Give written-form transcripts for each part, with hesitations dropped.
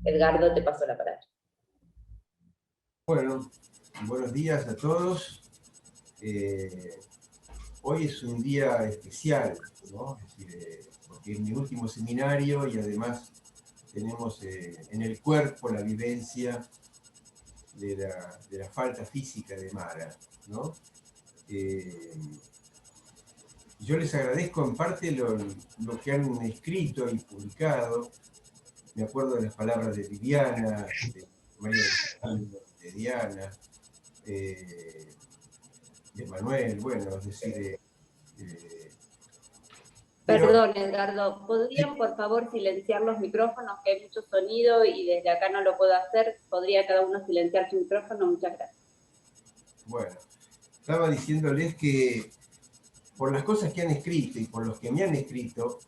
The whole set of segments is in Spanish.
Edgardo, te paso la palabra. Bueno, buenos días a todos. Hoy es un día especial, ¿no? Es decir, porque es mi último seminario y además tenemos en el cuerpo la vivencia de la falta física de Mara, ¿no? Yo les agradezco en parte lo que han escrito y publicado. Me acuerdo de las palabras de Viviana, de María de Diana, de Manuel, bueno, es decir, pero Perdón, Edgardo, ¿podrían por favor silenciar los micrófonos? Que hay mucho sonido y desde acá no lo puedo hacer. ¿Podría cada uno silenciar su micrófono? Muchas gracias. bueno, estaba diciéndoles que por las cosas que han escrito y por los que me han escrito,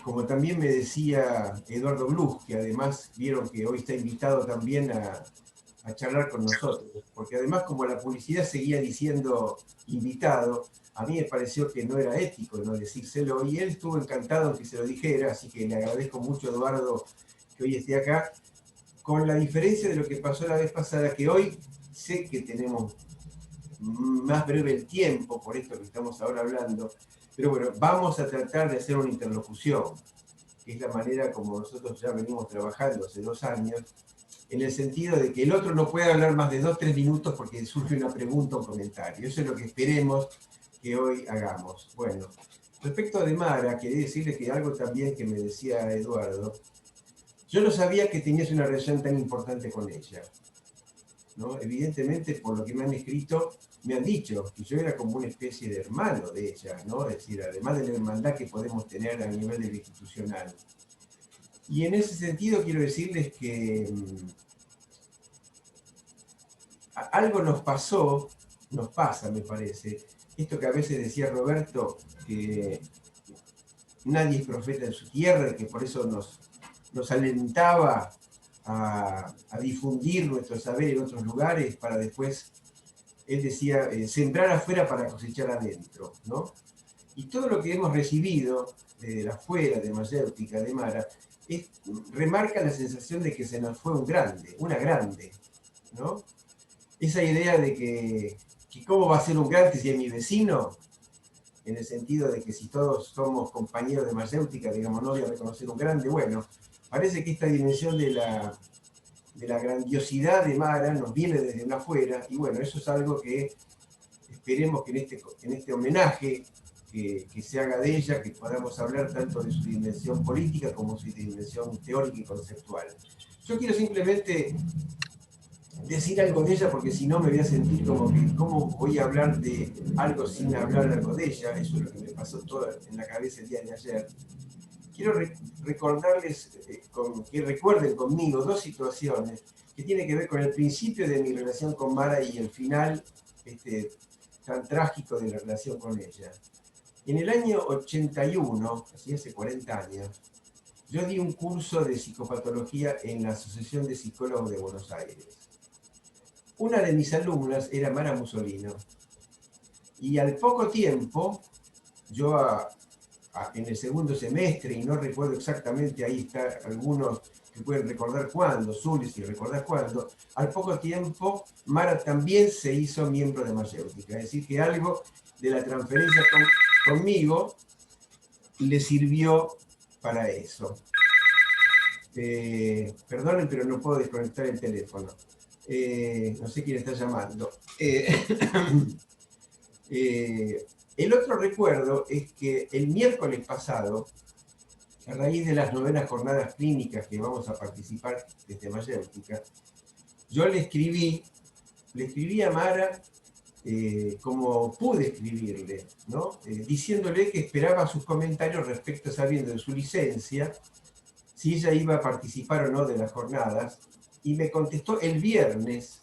como también me decía Eduardo Bluch, que además vieron que hoy está invitado también a charlar con nosotros, porque además como la publicidad seguía diciendo invitado, a mí me pareció que no era ético no decírselo, y él estuvo encantado en que se lo dijera, así que le agradezco mucho a Eduardo que hoy esté acá, con la diferencia de lo que pasó la vez pasada, que hoy sé que tenemos más breve el tiempo, por esto que estamos ahora hablando, pero bueno, vamos a tratar de hacer una interlocución, que es la manera como nosotros ya venimos trabajando hace 2 años, en el sentido de que el otro no puede hablar más de 2 o 3 minutos porque surge una pregunta o un comentario. Eso es lo que esperemos que hoy hagamos. Bueno, respecto de Mara, quería decirle que algo también que me decía Eduardo, yo no sabía que tenías una relación tan importante con ella, ¿no? Evidentemente, por lo que me han escrito, me han dicho que yo era como una especie de hermano de ella, ¿no? Es decir, además de la hermandad que podemos tener a nivel de lo institucional. Y en ese sentido quiero decirles que algo nos pasó, nos pasa, me parece, esto que a veces decía Roberto, que nadie es profeta en su tierra, que por eso nos alentaba a difundir nuestro saber en otros lugares para después, él decía, sembrar afuera para cosechar adentro, ¿no? Y todo lo que hemos recibido de afuera, de Mayéutica, de Mara, remarca la sensación de que se nos fue un grande, una grande, ¿no? Esa idea de que cómo va a ser un grande si es mi vecino, en el sentido de que si todos somos compañeros de Mayéutica, digamos, no voy a reconocer un grande, bueno, parece que esta dimensión de la grandiosidad de Mara nos viene desde una afuera, y bueno, eso es algo que esperemos que en este homenaje que se haga de ella, que podamos hablar tanto de su dimensión política como su dimensión teórica y conceptual. Yo quiero simplemente decir algo de ella, porque si no me voy a sentir como que, ¿cómo voy a hablar de algo sin hablar algo de ella? Eso es lo que me pasó todo en la cabeza el día de ayer. Quiero recordarles, que recuerden conmigo 2 situaciones que tienen que ver con el principio de mi relación con Mara y el final tan trágico de la relación con ella. En el año 81, así hace 40 años, yo di un curso de psicopatología en la Asociación de Psicólogos de Buenos Aires. Una de mis alumnas era Mara Musolino. Y al poco tiempo, yo en el segundo semestre, y no recuerdo exactamente, ahí está algunos que pueden recordar cuándo, Zulis, si recordás cuándo, al poco tiempo Mara también se hizo miembro de Mayéutica. Es decir, que algo de la transferencia conmigo le sirvió para eso. Perdonen, pero no puedo desconectar el teléfono. No sé quién está llamando. El otro recuerdo es que el miércoles pasado, a raíz de las 9ª jornadas clínicas que vamos a participar desde Mayéutica, yo le escribí a Mara como pude escribirle, ¿no? Diciéndole que esperaba sus comentarios respecto, sabiendo de su licencia, si ella iba a participar o no de las jornadas, y me contestó el viernes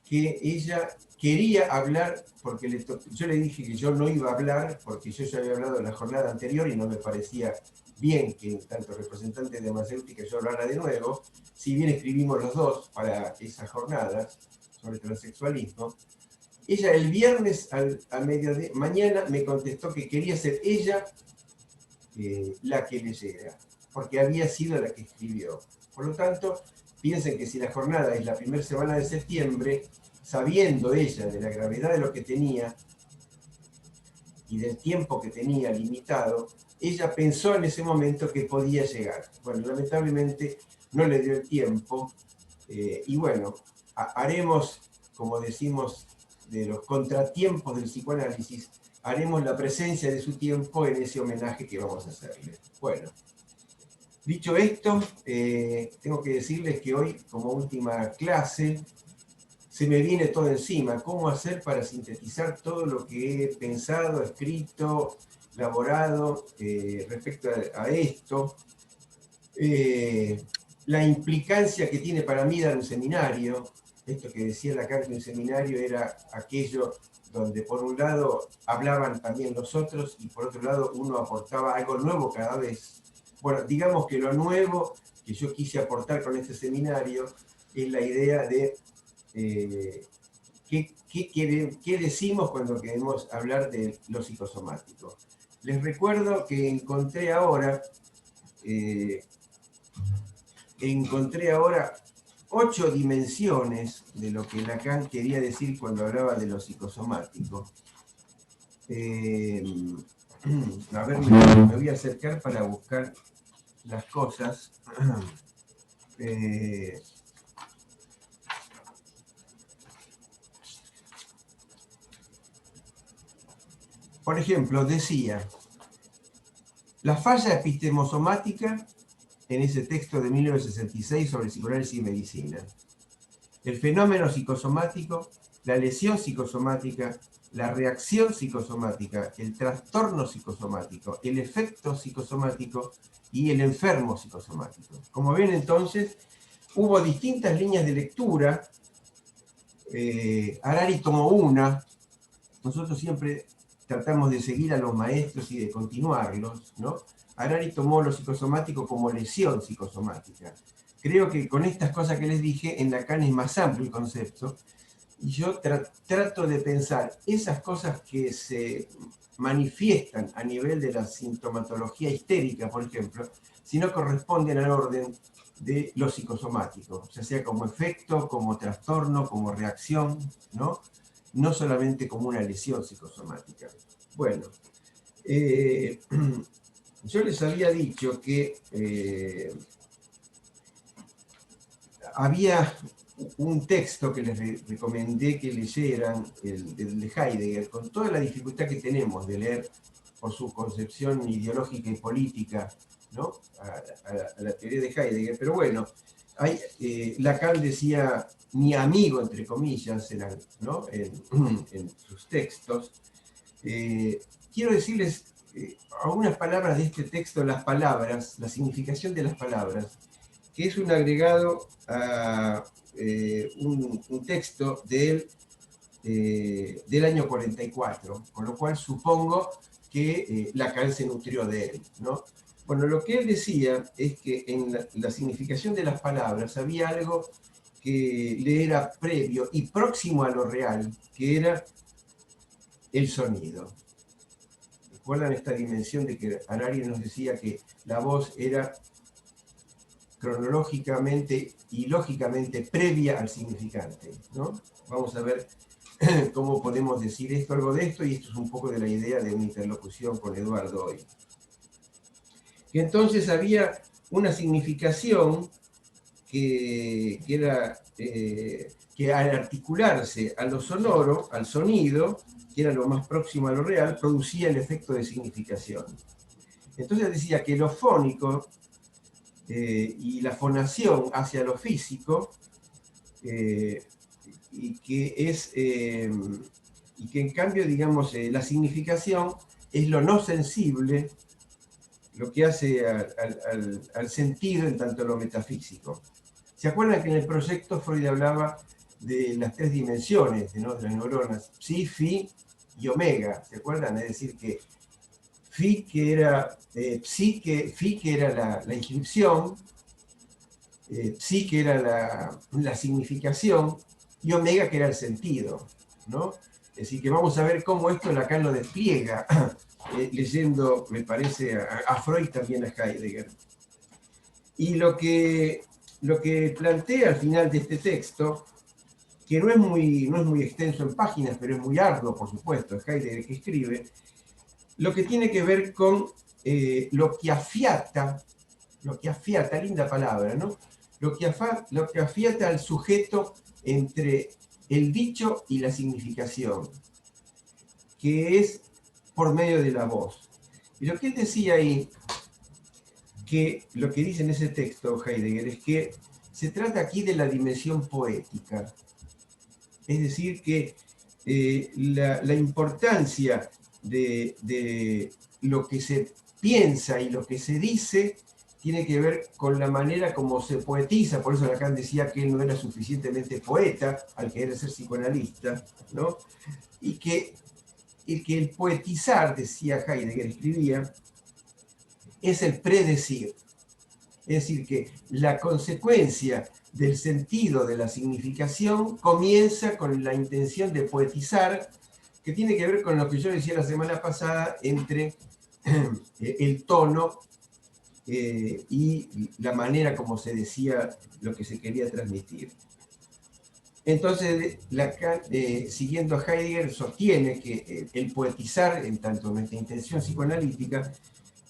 que ella quería hablar, porque yo le dije que yo no iba a hablar, porque yo ya había hablado en la jornada anterior y no me parecía bien que tanto representante de Mayéutica yo hablara de nuevo, si bien escribimos los dos para esas jornadas sobre transexualismo. Ella el viernes a mañana me contestó que quería ser ella la que leyera. porque había sido la que escribió. Por lo tanto, piensen que si la jornada es la primera semana de septiembre, sabiendo ella de la gravedad de lo que tenía y del tiempo que tenía limitado, ella pensó en ese momento que podía llegar. Bueno, lamentablemente no le dio el tiempo, y bueno, haremos, como decimos, de los contratiempos del psicoanálisis, haremos la presencia de su tiempo en ese homenaje que vamos a hacerle. Bueno, dicho esto, tengo que decirles que hoy, como última clase, se me viene todo encima. ¿Cómo hacer para sintetizar todo lo que he pensado, escrito, elaborado respecto a esto? La implicancia que tiene para mí dar un seminario. Esto que decía Lacan, que un seminario era aquello donde por un lado hablaban también los otros y por otro lado uno aportaba algo nuevo cada vez. Bueno, digamos que lo nuevo que yo quise aportar con este seminario es la idea de qué decimos cuando queremos hablar de lo psicosomático. Les recuerdo que encontré ahora 8 dimensiones de lo que Lacan quería decir cuando hablaba de lo psicosomático. A ver, me voy a acercar para buscar las cosas. Por ejemplo, decía, la falla epistemosomática en ese texto de 1966 sobre psicoanálisis y medicina. El fenómeno psicosomático, la lesión psicosomática, la reacción psicosomática, el trastorno psicosomático, el efecto psicosomático y el enfermo psicosomático. Como ven entonces, hubo distintas líneas de lectura. Harari tomó una. Nosotros siempre tratamos de seguir a los maestros y de continuarlos, ¿no? Harari tomó lo psicosomático como lesión psicosomática. Creo que con estas cosas que les dije, en Lacan es más amplio el concepto, y yo trato de pensar esas cosas que se manifiestan a nivel de la sintomatología histérica, por ejemplo, si no corresponden al orden de lo psicosomático, ya sea como efecto, como trastorno, como reacción, ¿no? No solamente como una lesión psicosomática. Bueno, yo les había dicho que había un texto que les recomendé que leyeran, el de Heidegger, con toda la dificultad que tenemos de leer por su concepción ideológica y política, ¿no? a la teoría de Heidegger, pero bueno, Lacan decía, mi amigo, entre comillas, ¿no? en sus textos. Quiero decirles algunas palabras de este texto, las palabras, la significación de las palabras, que es un agregado a un texto del año 44, con lo cual supongo que Lacan se nutrió de él, ¿no? Bueno, lo que él decía es que en la significación de las palabras había algo que le era previo y próximo a lo real, que era el sonido. ¿Recuerdan esta dimensión de que Harari nos decía que la voz era cronológicamente y lógicamente previa al significante, ¿no? Vamos a ver cómo podemos decir esto, algo de esto, y esto es un poco de la idea de una interlocución con Eduardo hoy. Que entonces había una significación que era que al articularse a lo sonoro, al sonido, que era lo más próximo a lo real, producía el efecto de significación. Entonces decía que lo fónico y la fonación hacia lo físico, y que en cambio, digamos, la significación es lo no sensible, lo que hace al sentido en tanto lo metafísico. ¿Se acuerdan que en el proyecto Freud hablaba de las 3 dimensiones, ¿no? de las neuronas, psi, phi y omega? ¿Se acuerdan? Es decir, que phi que era, phi que era la inscripción, psi que era la significación, y omega que era el sentido, ¿no? Es decir, que vamos a ver cómo esto Lacan lo despliega, leyendo, me parece, a Freud, también a Heidegger. Y lo que plantea al final de este texto, que no es muy extenso en páginas, pero es muy arduo, por supuesto, es Heidegger que escribe, lo que tiene que ver con lo que afiata, linda palabra, ¿no? Lo que afiata al sujeto entre el dicho y la significación, que es por medio de la voz. Y lo que él decía ahí, que lo que dice en ese texto Heidegger, es que se trata aquí de la dimensión poética. Es decir, que la importancia de lo que se piensa y lo que se dice tiene que ver con la manera como se poetiza. Por eso Lacan decía que él no era suficientemente poeta al querer ser psicoanalista, ¿no? Y que el poetizar, decía Heidegger, escribía, es el predecir. Es decir, que la consecuencia del sentido de la significación comienza con la intención de poetizar, que tiene que ver con lo que yo decía la semana pasada entre el tono y la manera como se decía lo que se quería transmitir. Entonces, Lacan, siguiendo a Heidegger, sostiene que el poetizar, en tanto nuestra intención psicoanalítica,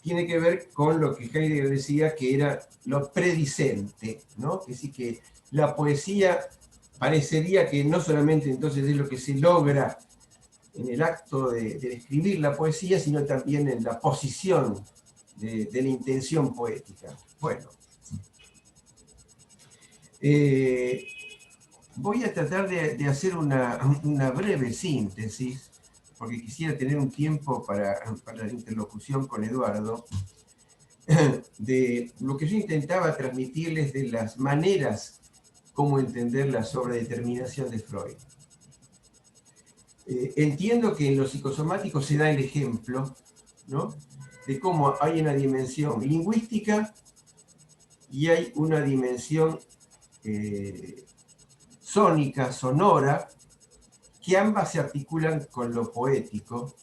tiene que ver con lo que Heidegger decía que era lo predicente, ¿no? Que sí, que la poesía parecería que no solamente entonces es lo que se logra en el acto de escribir la poesía, sino también en la posición de la intención poética. Bueno, voy a tratar de hacer una breve síntesis, porque quisiera tener un tiempo para la interlocución con Eduardo, de lo que yo intentaba transmitirles de las maneras como entender la sobredeterminación de Freud. Entiendo que en los psicosomáticos se da el ejemplo, ¿no?, de cómo hay una dimensión lingüística y hay una dimensión sónica, sonora, que ambas se articulan con lo poético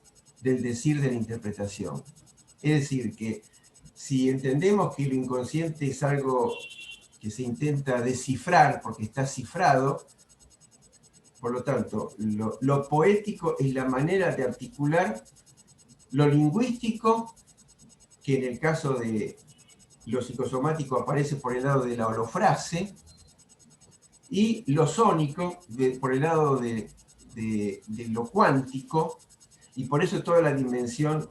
del decir de la interpretación. Es decir, que si entendemos que lo inconsciente es algo que se intenta descifrar porque está cifrado, por lo tanto, lo poético es la manera de articular lo lingüístico, que en el caso de lo psicosomático aparece por el lado de la holofrase, y lo sónico por el lado de lo cuántico, y por eso toda la dimensión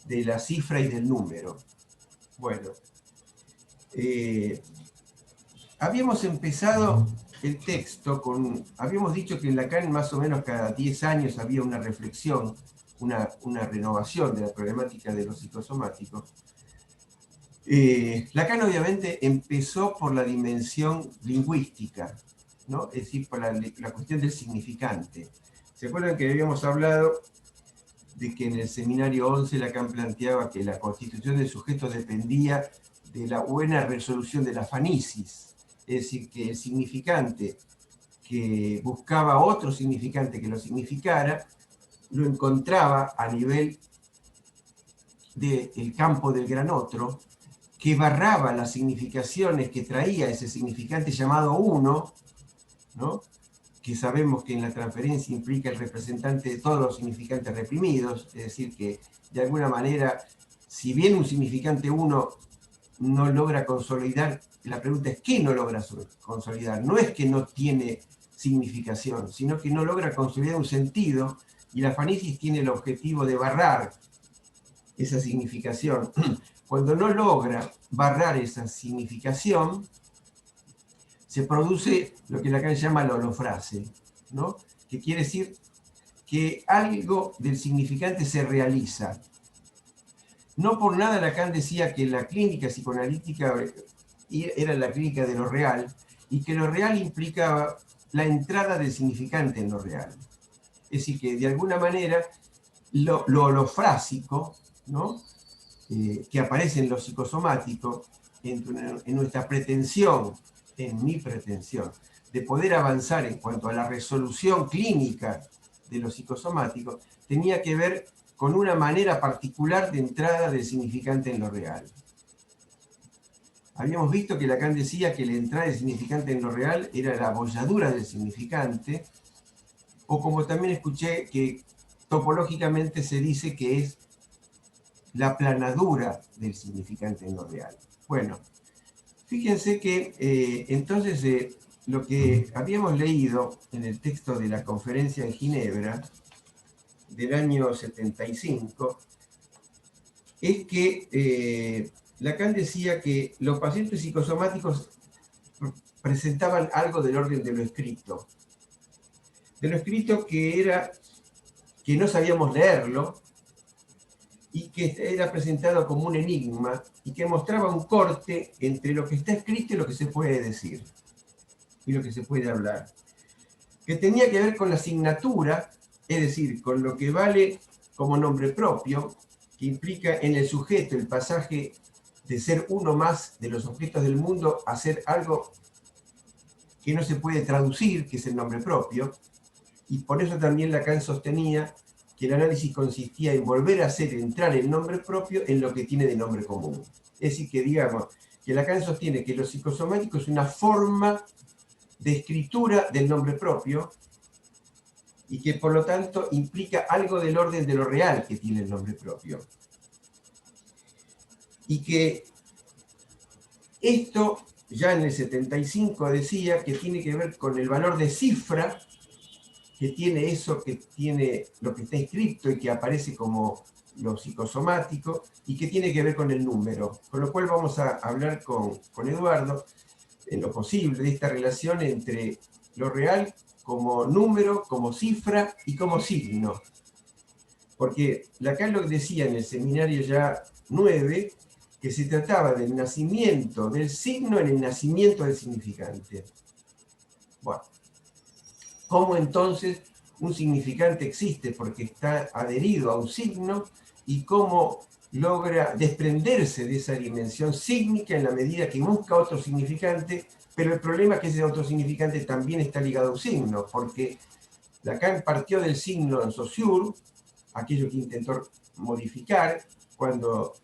de la cifra y del número. Bueno, habíamos empezado el texto habíamos dicho que en Lacan más o menos cada 10 años había una reflexión, una renovación de la problemática de los psicosomáticos. Lacan obviamente empezó por la dimensión lingüística, ¿no? Es decir, por la cuestión del significante. ¿Se acuerdan que habíamos hablado de que en el seminario 11 Lacan planteaba que la constitución del sujeto dependía de la buena resolución de la fanisis? Es decir, que el significante que buscaba otro significante que lo significara, lo encontraba a nivel del campo del gran otro, que barraba las significaciones que traía ese significante llamado uno, ¿no?, que sabemos que en la transferencia implica el representante de todos los significantes reprimidos, es decir, que de alguna manera, si bien un significante uno no logra consolidar, la pregunta es ¿qué no logra consolidar? No es que no tiene significación, sino que no logra consolidar un sentido, y la fanisis tiene el objetivo de barrar esa significación. Cuando no logra barrar esa significación, se produce lo que Lacan llama la holofrase, ¿no?, que quiere decir que algo del significante se realiza. No por nada Lacan decía que la clínica psicoanalítica era la clínica de lo real, y que lo real implicaba la entrada del significante en lo real. Es decir, que de alguna manera lo holofrásico, ¿no?, que aparece en lo psicosomático, en nuestra pretensión, en mi pretensión, de poder avanzar en cuanto a la resolución clínica de lo psicosomático, tenía que ver con una manera particular de entrada del significante en lo real. habíamos visto que Lacan decía que la entrada del significante en lo real era la abolladura del significante, o como también escuché que topológicamente se dice que es la planadura del significante en lo real. Bueno, fíjense que entonces lo que habíamos leído en el texto de la conferencia en Ginebra del año 75 es que Lacan decía que los pacientes psicosomáticos presentaban algo del orden de lo escrito. De lo escrito que era que no sabíamos leerlo y que era presentado como un enigma y que mostraba un corte entre lo que está escrito y lo que se puede decir y lo que se puede hablar. Que tenía que ver con la asignatura, es decir, con lo que vale como nombre propio, que implica en el sujeto el pasaje de ser uno más de los objetos del mundo a ser algo que no se puede traducir, que es el nombre propio, y por eso también Lacan sostenía que el análisis consistía en volver a hacer entrar el nombre propio en lo que tiene de nombre común. Es decir, que digamos, que Lacan sostiene que lo psicosomático es una forma de escritura del nombre propio y que por lo tanto implica algo del orden de lo real que tiene el nombre propio. Y que esto ya en el 75 decía que tiene que ver con el valor de cifra que tiene eso, que tiene lo que está escrito y que aparece como lo psicosomático y que tiene que ver con el número. Con lo cual vamos a hablar con Eduardo en lo posible de esta relación entre lo real como número, como cifra y como signo. Porque Lacan lo decía en el seminario ya 9, que se trataba del nacimiento del signo en el nacimiento del significante. Bueno, ¿cómo entonces un significante existe? Porque está adherido a un signo y cómo logra desprenderse de esa dimensión sígnica en la medida que busca otro significante, pero el problema es que ese otro significante también está ligado a un signo, porque Lacan partió del signo en Saussure, aquello que intentó modificar cuando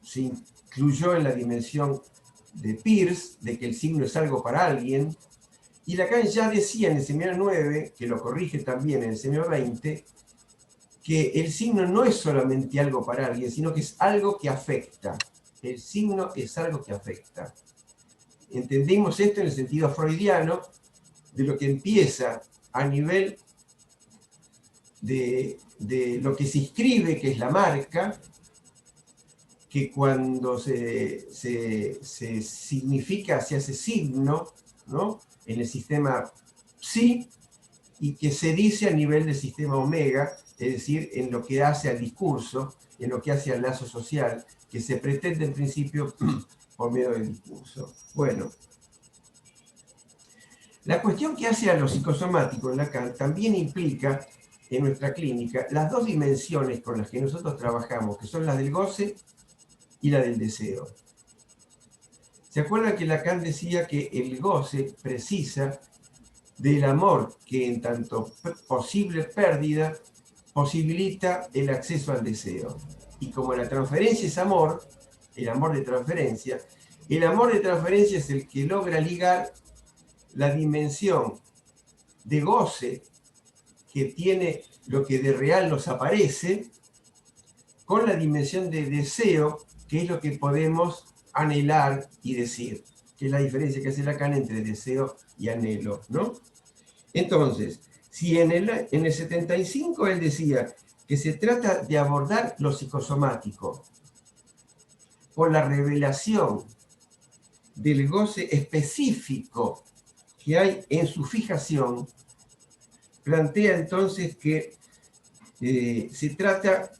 se incluyó en la dimensión de Peirce, de que el signo es algo para alguien, y Lacan ya decía en el seminario 9, que lo corrige también en el seminario 20, que el signo no es solamente algo para alguien, sino que es algo que afecta. El signo es algo que afecta. Entendimos esto en el sentido freudiano, de lo que empieza a nivel de lo que se inscribe, que es la marca, que cuando se significa, se hace signo, ¿no?, en el sistema psi, y que se dice a nivel del sistema omega, es decir, en lo que hace al discurso, en lo que hace al lazo social, que se pretende en principio por medio del discurso. Bueno, la cuestión que hace a lo psicosomático en Lacan también implica en nuestra clínica las dos dimensiones con las que nosotros trabajamos, que son las del goce y la del deseo. ¿Se acuerdan que Lacan decía que el goce precisa del amor que en tanto posible pérdida posibilita el acceso al deseo? Y como la transferencia es amor, el amor de transferencia es el que logra ligar la dimensión de goce que tiene lo que de real nos aparece con la dimensión de deseo, que es lo que podemos anhelar y decir, que es la diferencia que hace Lacan entre deseo y anhelo, ¿no? Entonces, si en el 75 él decía que se trata de abordar lo psicosomático por la revelación del goce específico que hay en su fijación, plantea entonces que se trata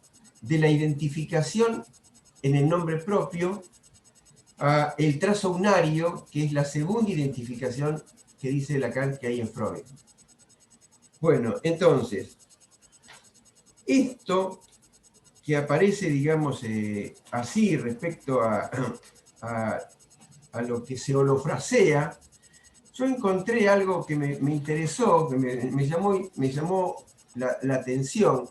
de la identificación en el nombre propio, el trazo unario, que es la segunda identificación que dice Lacan que hay en Freud. Bueno, entonces, esto que aparece, digamos, así respecto a lo que se holofrasea, yo encontré algo que me interesó, que me llamó la atención,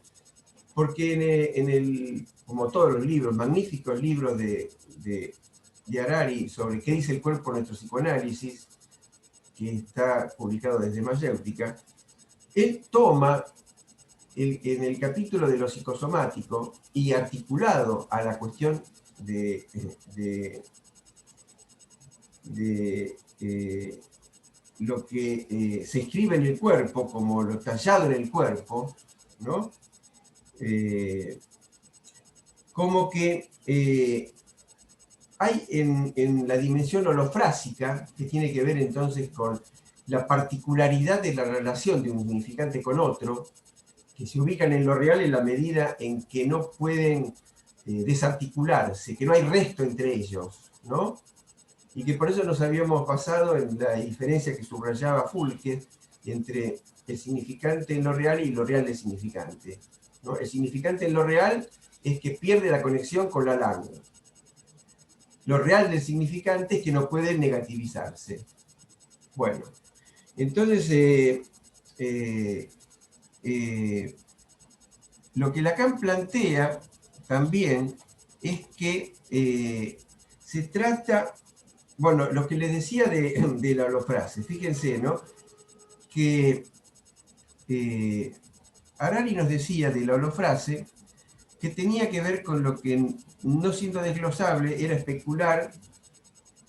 porque como todos los libros, magníficos libros de de Harari sobre qué dice el cuerpo en nuestro psicoanálisis, que está publicado desde Mayéutica, él toma en el capítulo de lo psicosomático y articulado a la cuestión de lo que se escribe en el cuerpo, como lo tallado en el cuerpo, ¿no? Como que hay en la dimensión holofrásica, que tiene que ver entonces con la particularidad de la relación de un significante con otro, que se ubican en lo real en la medida en que no pueden desarticularse, que no hay resto entre ellos, ¿no? Y que por eso nos habíamos basado en la diferencia que subrayaba Fulke entre el significante en lo real y lo real del significante, ¿no? El significante en lo real es que pierde la conexión con la lengua. Lo real del significante es que no puede negativizarse. Bueno, entonces lo que Lacan plantea también es que se trata, bueno, lo que les decía de la holofrase, fíjense, ¿no? Que Harari nos decía de la holofrase que tenía que ver con lo que, no siendo desglosable, era especular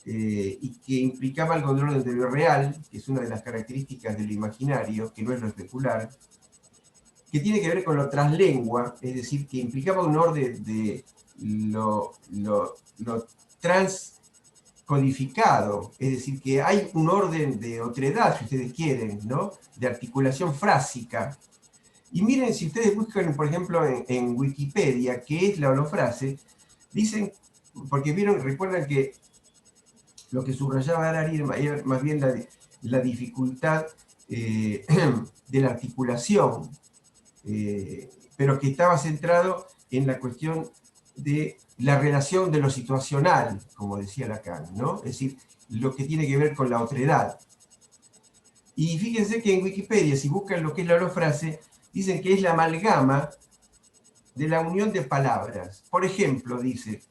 y que implicaba el control de lo real, que es una de las características del imaginario, que no es lo especular, que tiene que ver con lo traslengua, es decir, que implicaba un orden de lo transcodificado, es decir, que hay un orden de otredad, si ustedes quieren, ¿no? De articulación frásica. Y miren, si ustedes buscan, por ejemplo, en Wikipedia, qué es la holofrase, dicen, porque vieron, recuerdan que lo que subrayaba Harari era más bien la dificultad de la articulación, pero que estaba centrado en la cuestión de la relación de lo situacional, como decía Lacan, ¿no? Es decir, lo que tiene que ver con la otredad. Y fíjense que en Wikipedia, si buscan lo que es la holofrase, dicen que es la amalgama de la unión de palabras. Por ejemplo, dice,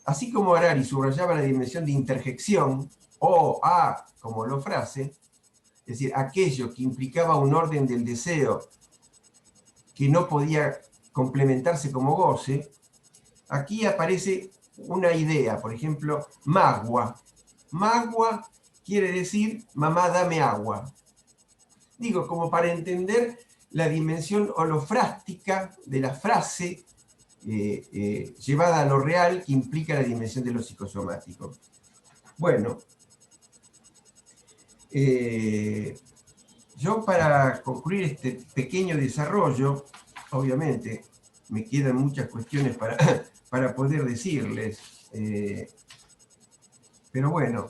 así como Harari subrayaba la dimensión de interjección, o a como holofrase, es decir, aquello que implicaba un orden del deseo que no podía complementarse como goce, aquí aparece una idea, por ejemplo, magua. Magua quiere decir, mamá, dame agua. Digo, como para entender la dimensión holofrástica de la frase llevada a lo real, que implica la dimensión de lo psicosomático. Bueno, yo para concluir este pequeño desarrollo, obviamente me quedan muchas cuestiones para poder decirles, pero bueno,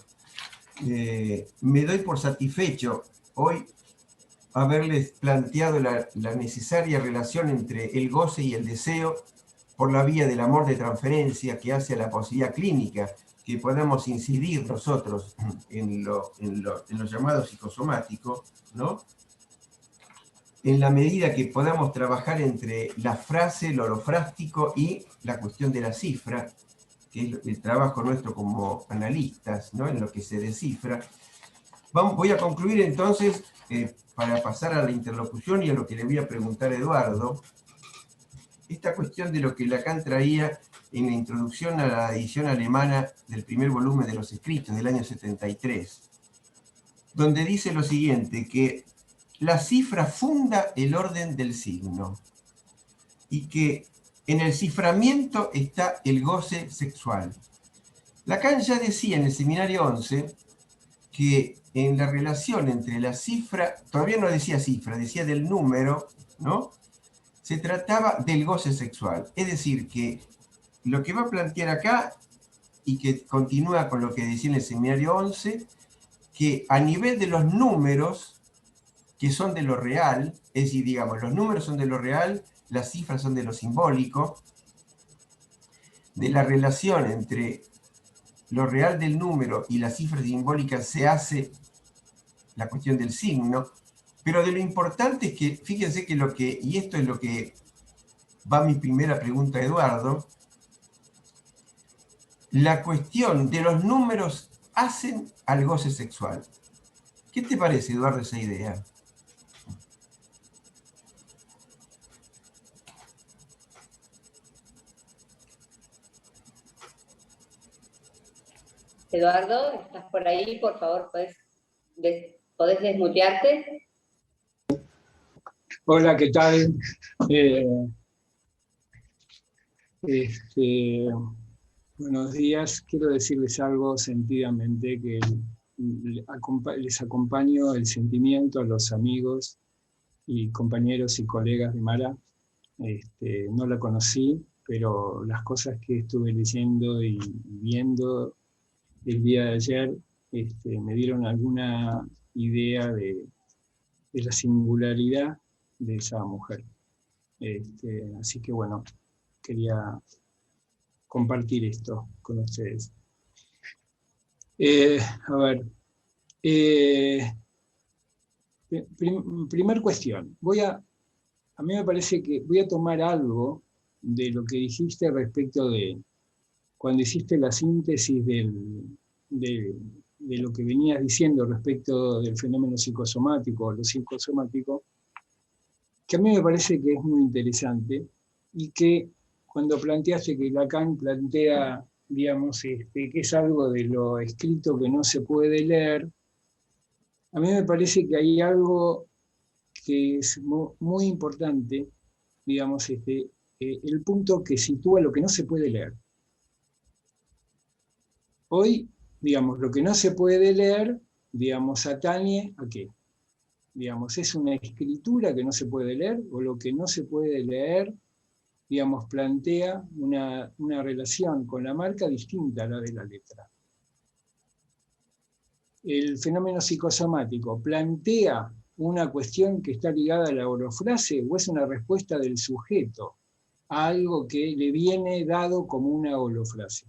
me doy por satisfecho hoy haberles planteado la necesaria relación entre el goce y el deseo por la vía del amor de transferencia que hace a la posibilidad clínica, que podamos incidir nosotros en lo llamado psicosomático, ¿no? En la medida que podamos trabajar entre la frase, lo holofrástico y la cuestión de la cifra, que es el trabajo nuestro como analistas, ¿no? En lo que se descifra. Voy a concluir entonces, para pasar a la interlocución y a lo que le voy a preguntar a Eduardo, esta cuestión de lo que Lacan traía en la introducción a la edición alemana del primer volumen de los escritos del año 73, donde dice lo siguiente, que la cifra funda el orden del signo y que en el ciframiento está el goce sexual. Lacan ya decía en el seminario 11 que en la relación entre la cifra, todavía no decía cifra, decía del número, ¿no? Se trataba del goce sexual. Es decir, que lo que va a plantear acá, y que continúa con lo que decía en el seminario 11, que a nivel de los números, que son de lo real, es decir, digamos, los números son de lo real, las cifras son de lo simbólico, de la relación entre lo real del número y la cifra simbólica se hace la cuestión del signo, pero de lo importante es que, fíjense que y esto es lo que va mi primera pregunta a Eduardo, la cuestión de los números hacen al goce sexual. ¿Qué te parece, Eduardo, esa idea? Eduardo, ¿estás por ahí? Por favor, ¿podés desmutearte? Hola, ¿qué tal? Este, buenos días. Quiero decirles algo sentidamente, que les acompaño el sentimiento a los amigos y compañeros y colegas de Mara. No la conocí, pero las cosas que estuve leyendo y viendo el día de ayer me dieron alguna idea de la singularidad de esa mujer. Así que bueno, quería compartir esto con ustedes. A ver, primer cuestión. A mí me parece que voy a tomar algo de lo que dijiste respecto de cuando hiciste la síntesis de lo que venías diciendo respecto del fenómeno psicosomático o lo psicosomático, que a mí me parece que es muy interesante y que cuando planteaste que Lacan plantea, digamos, que es algo de lo escrito que no se puede leer, a mí me parece que hay algo que es muy importante, digamos, el punto que sitúa lo que no se puede leer. Hoy, digamos, lo que no se puede leer, digamos, atañe ¿a qué? Digamos, es una escritura que no se puede leer, o lo que no se puede leer, digamos, plantea una relación con la marca distinta a la de la letra. El fenómeno psicosomático plantea una cuestión que está ligada a la holofrase, o es una respuesta del sujeto a algo que le viene dado como una holofrase.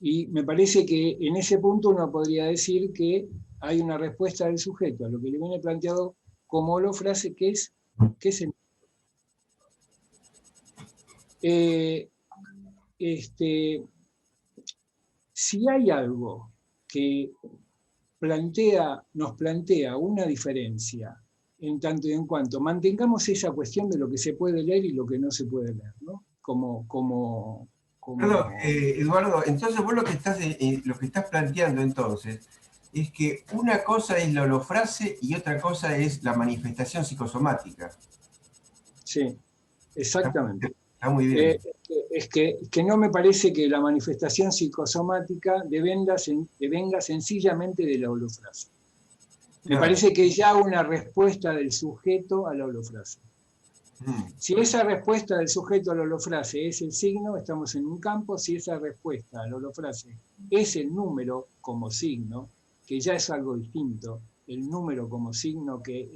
Y me parece que en ese punto uno podría decir que hay una respuesta del sujeto a lo que le viene planteado como holofrase, que es el... Si hay algo que nos plantea una diferencia en tanto y en cuanto mantengamos esa cuestión de lo que se puede leer y lo que no se puede leer, ¿no? Perdón, Eduardo, entonces vos lo que estás planteando entonces es que una cosa es la holofrase y otra cosa es la manifestación psicosomática. Sí, exactamente. Está muy bien. Es que no me parece que la manifestación psicosomática devenga sencillamente de la holofrase. Me parece que ya una respuesta del sujeto a la holofrase. Si esa respuesta del sujeto a la holofrase es el signo, estamos en un campo. Si esa respuesta a la holofrase es el número como signo, que ya es algo distinto, el número como signo que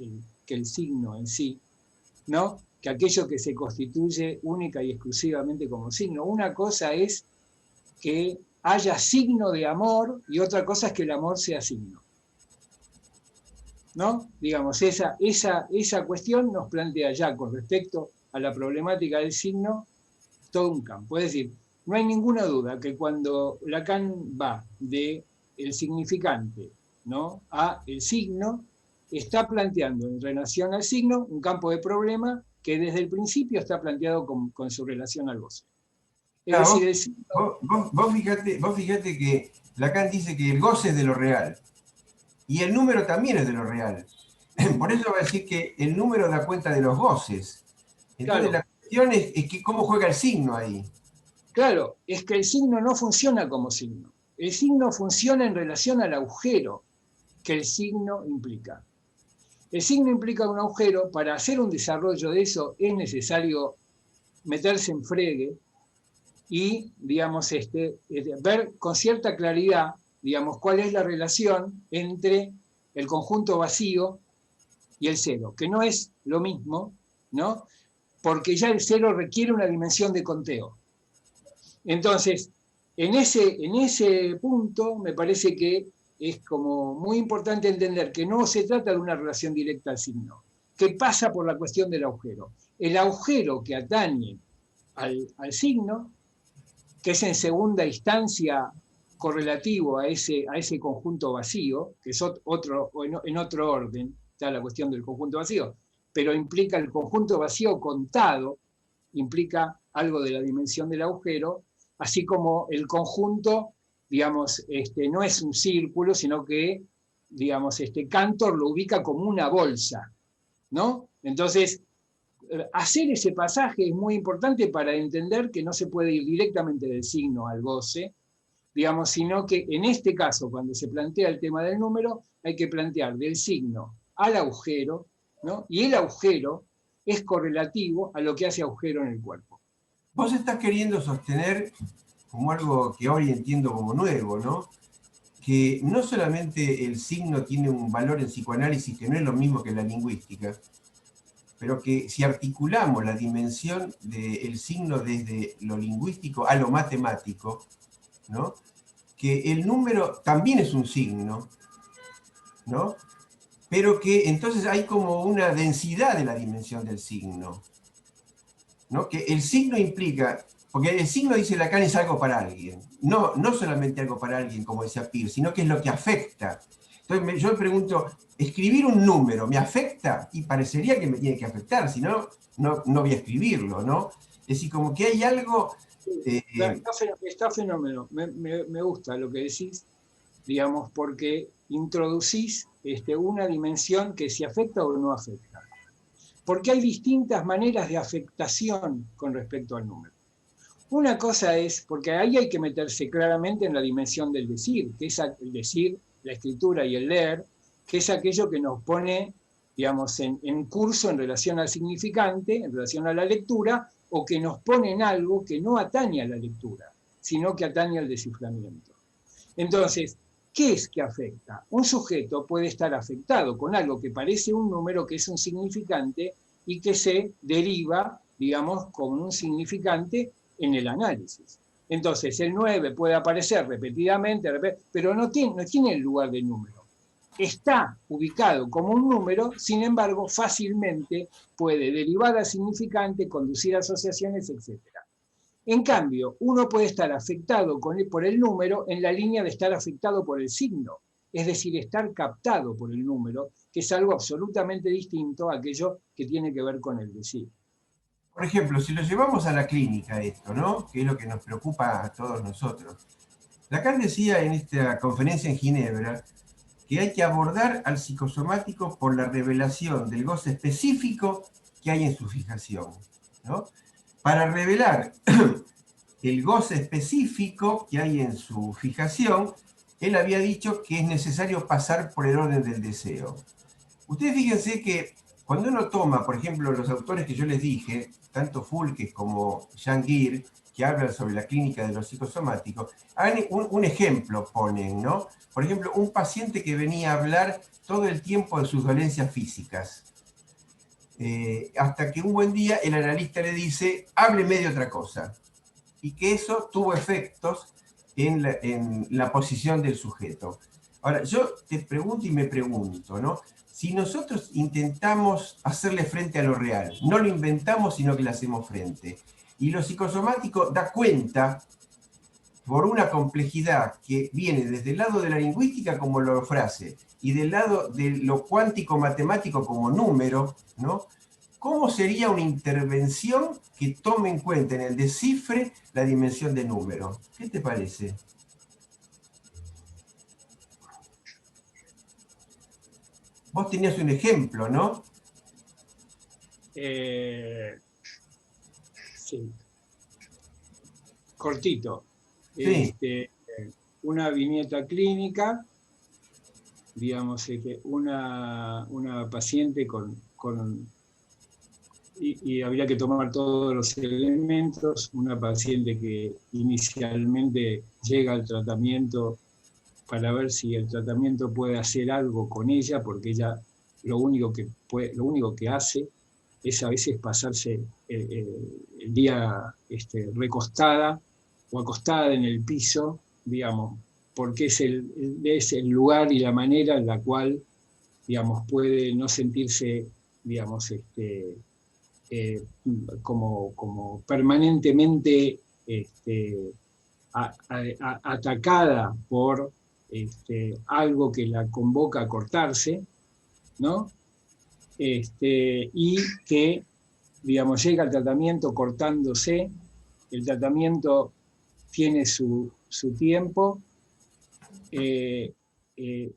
el signo en sí, ¿no? Que aquello que se constituye única y exclusivamente como signo. Una cosa es que haya signo de amor y otra cosa es que el amor sea signo, ¿no? Digamos, esa cuestión nos plantea ya con respecto a la problemática del signo todo un campo. Es decir, no hay ninguna duda que cuando Lacan va de el significante, ¿no?, a el signo, está planteando en relación al signo un campo de problema que desde el principio está planteado con su relación al goce. Es decir, el signo... vos fíjate que Lacan dice que el goce es de lo real. Y el número también es de lo real. Por eso va a decir que el número da cuenta de los goces. Entonces, claro, la cuestión es que cómo juega el signo ahí. Claro, es que el signo no funciona como signo. El signo funciona en relación al agujero que el signo implica. El signo implica un agujero. Para hacer un desarrollo de eso es necesario meterse en fregue y, digamos, ver con cierta claridad, digamos, cuál es la relación entre el conjunto vacío y el cero, que no es lo mismo, ¿no? Porque ya el cero requiere una dimensión de conteo. Entonces, en ese punto me parece que es como muy importante entender que no se trata de una relación directa al signo, que pasa por la cuestión del agujero. El agujero que atañe al signo que es en segunda instancia correlativo a ese conjunto vacío, que es en otro orden, está la cuestión del conjunto vacío, pero implica el conjunto vacío contado, implica algo de la dimensión del agujero, así como el conjunto, digamos, no es un círculo, sino que, digamos, Cantor lo ubica como una bolsa, ¿no? Entonces, hacer ese pasaje es muy importante para entender que no se puede ir directamente del signo al goce, digamos, sino que en este caso, cuando se plantea el tema del número, hay que plantear del signo al agujero, ¿no? Y el agujero es correlativo a lo que hace agujero en el cuerpo. Vos estás queriendo sostener como algo que hoy entiendo como nuevo, ¿no? Que no solamente el signo tiene un valor en psicoanálisis que no es lo mismo que en la lingüística, pero que si articulamos la dimensión del signo desde lo lingüístico a lo matemático, ¿no? Que el número también es un signo, ¿no? Pero que entonces hay como una densidad de la dimensión del signo, ¿no? Que el signo implica, porque el signo, dice Lacan, es algo para alguien, no solamente algo para alguien, como decía Peirce, sino que es lo que afecta. Entonces yo me pregunto, ¿escribir un número me afecta? Y parecería que me tiene que afectar, si no, no voy a escribirlo, ¿no? Es decir, como que hay algo... Está fenómeno, me gusta lo que decís, digamos, porque introducís una dimensión que si afecta o no afecta. Porque hay distintas maneras de afectación con respecto al número. Una cosa es, porque ahí hay que meterse claramente en la dimensión del decir, que es el decir, la escritura y el leer, que es aquello que nos pone, digamos, en curso en relación al significante, en relación a la lectura, o que nos pone en algo que no atañe a la lectura, sino que atañe al desciframiento. Entonces, ¿qué es que afecta? Un sujeto puede estar afectado con algo que parece un número, que es un significante, y que se deriva, digamos, con un significante en el análisis. Entonces, el 9 puede aparecer repetidamente, pero no tiene el lugar de número. Está ubicado como un número, sin embargo, fácilmente puede derivar a significante, conducir a asociaciones, etc. En cambio, uno puede estar afectado por el número en la línea de estar afectado por el signo, es decir, estar captado por el número, que es algo absolutamente distinto a aquello que tiene que ver con el decir. Por ejemplo, si lo llevamos a la clínica esto, ¿no? Que es lo que nos preocupa a todos nosotros. Lacan decía en esta conferencia en Ginebra que hay que abordar al psicosomático por la revelación del goce específico que hay en su fijación, ¿no? Para revelar el goce específico que hay en su fijación, él había dicho que es necesario pasar por el orden del deseo. Ustedes fíjense que cuando uno toma, por ejemplo, los autores que yo les dije, tanto Fulques como Jean Guir, que hablan sobre la clínica de los psicosomáticos, hagan un ejemplo, ponen, ¿no? Por ejemplo, un paciente que venía a hablar todo el tiempo de sus dolencias físicas. Hasta que un buen día el analista le dice, hábleme de otra cosa. Y que eso tuvo efectos en la posición del sujeto. Ahora, yo te pregunto y me pregunto, ¿no? Si nosotros intentamos hacerle frente a lo real, no lo inventamos, sino que le hacemos frente, y lo psicosomático da cuenta por una complejidad que viene desde el lado de la lingüística como frase y del lado de lo cuántico matemático como número, ¿no? ¿Cómo sería una intervención que tome en cuenta en el descifre la dimensión de número? ¿Qué te parece? Vos tenías un ejemplo, ¿no? Sí. Cortito. Sí. Una viñeta clínica, digamos, una paciente y habría que tomar todos los elementos, una paciente que inicialmente llega al tratamiento para ver si el tratamiento puede hacer algo con ella, porque ella lo único que hace es a veces pasarse el día recostada o acostada en el piso, digamos, porque es el lugar y la manera en la cual, digamos, puede no sentirse, digamos, como permanentemente atacada por algo que la convoca a cortarse, ¿no? Y que, digamos, llega al tratamiento cortándose, el tratamiento tiene su tiempo,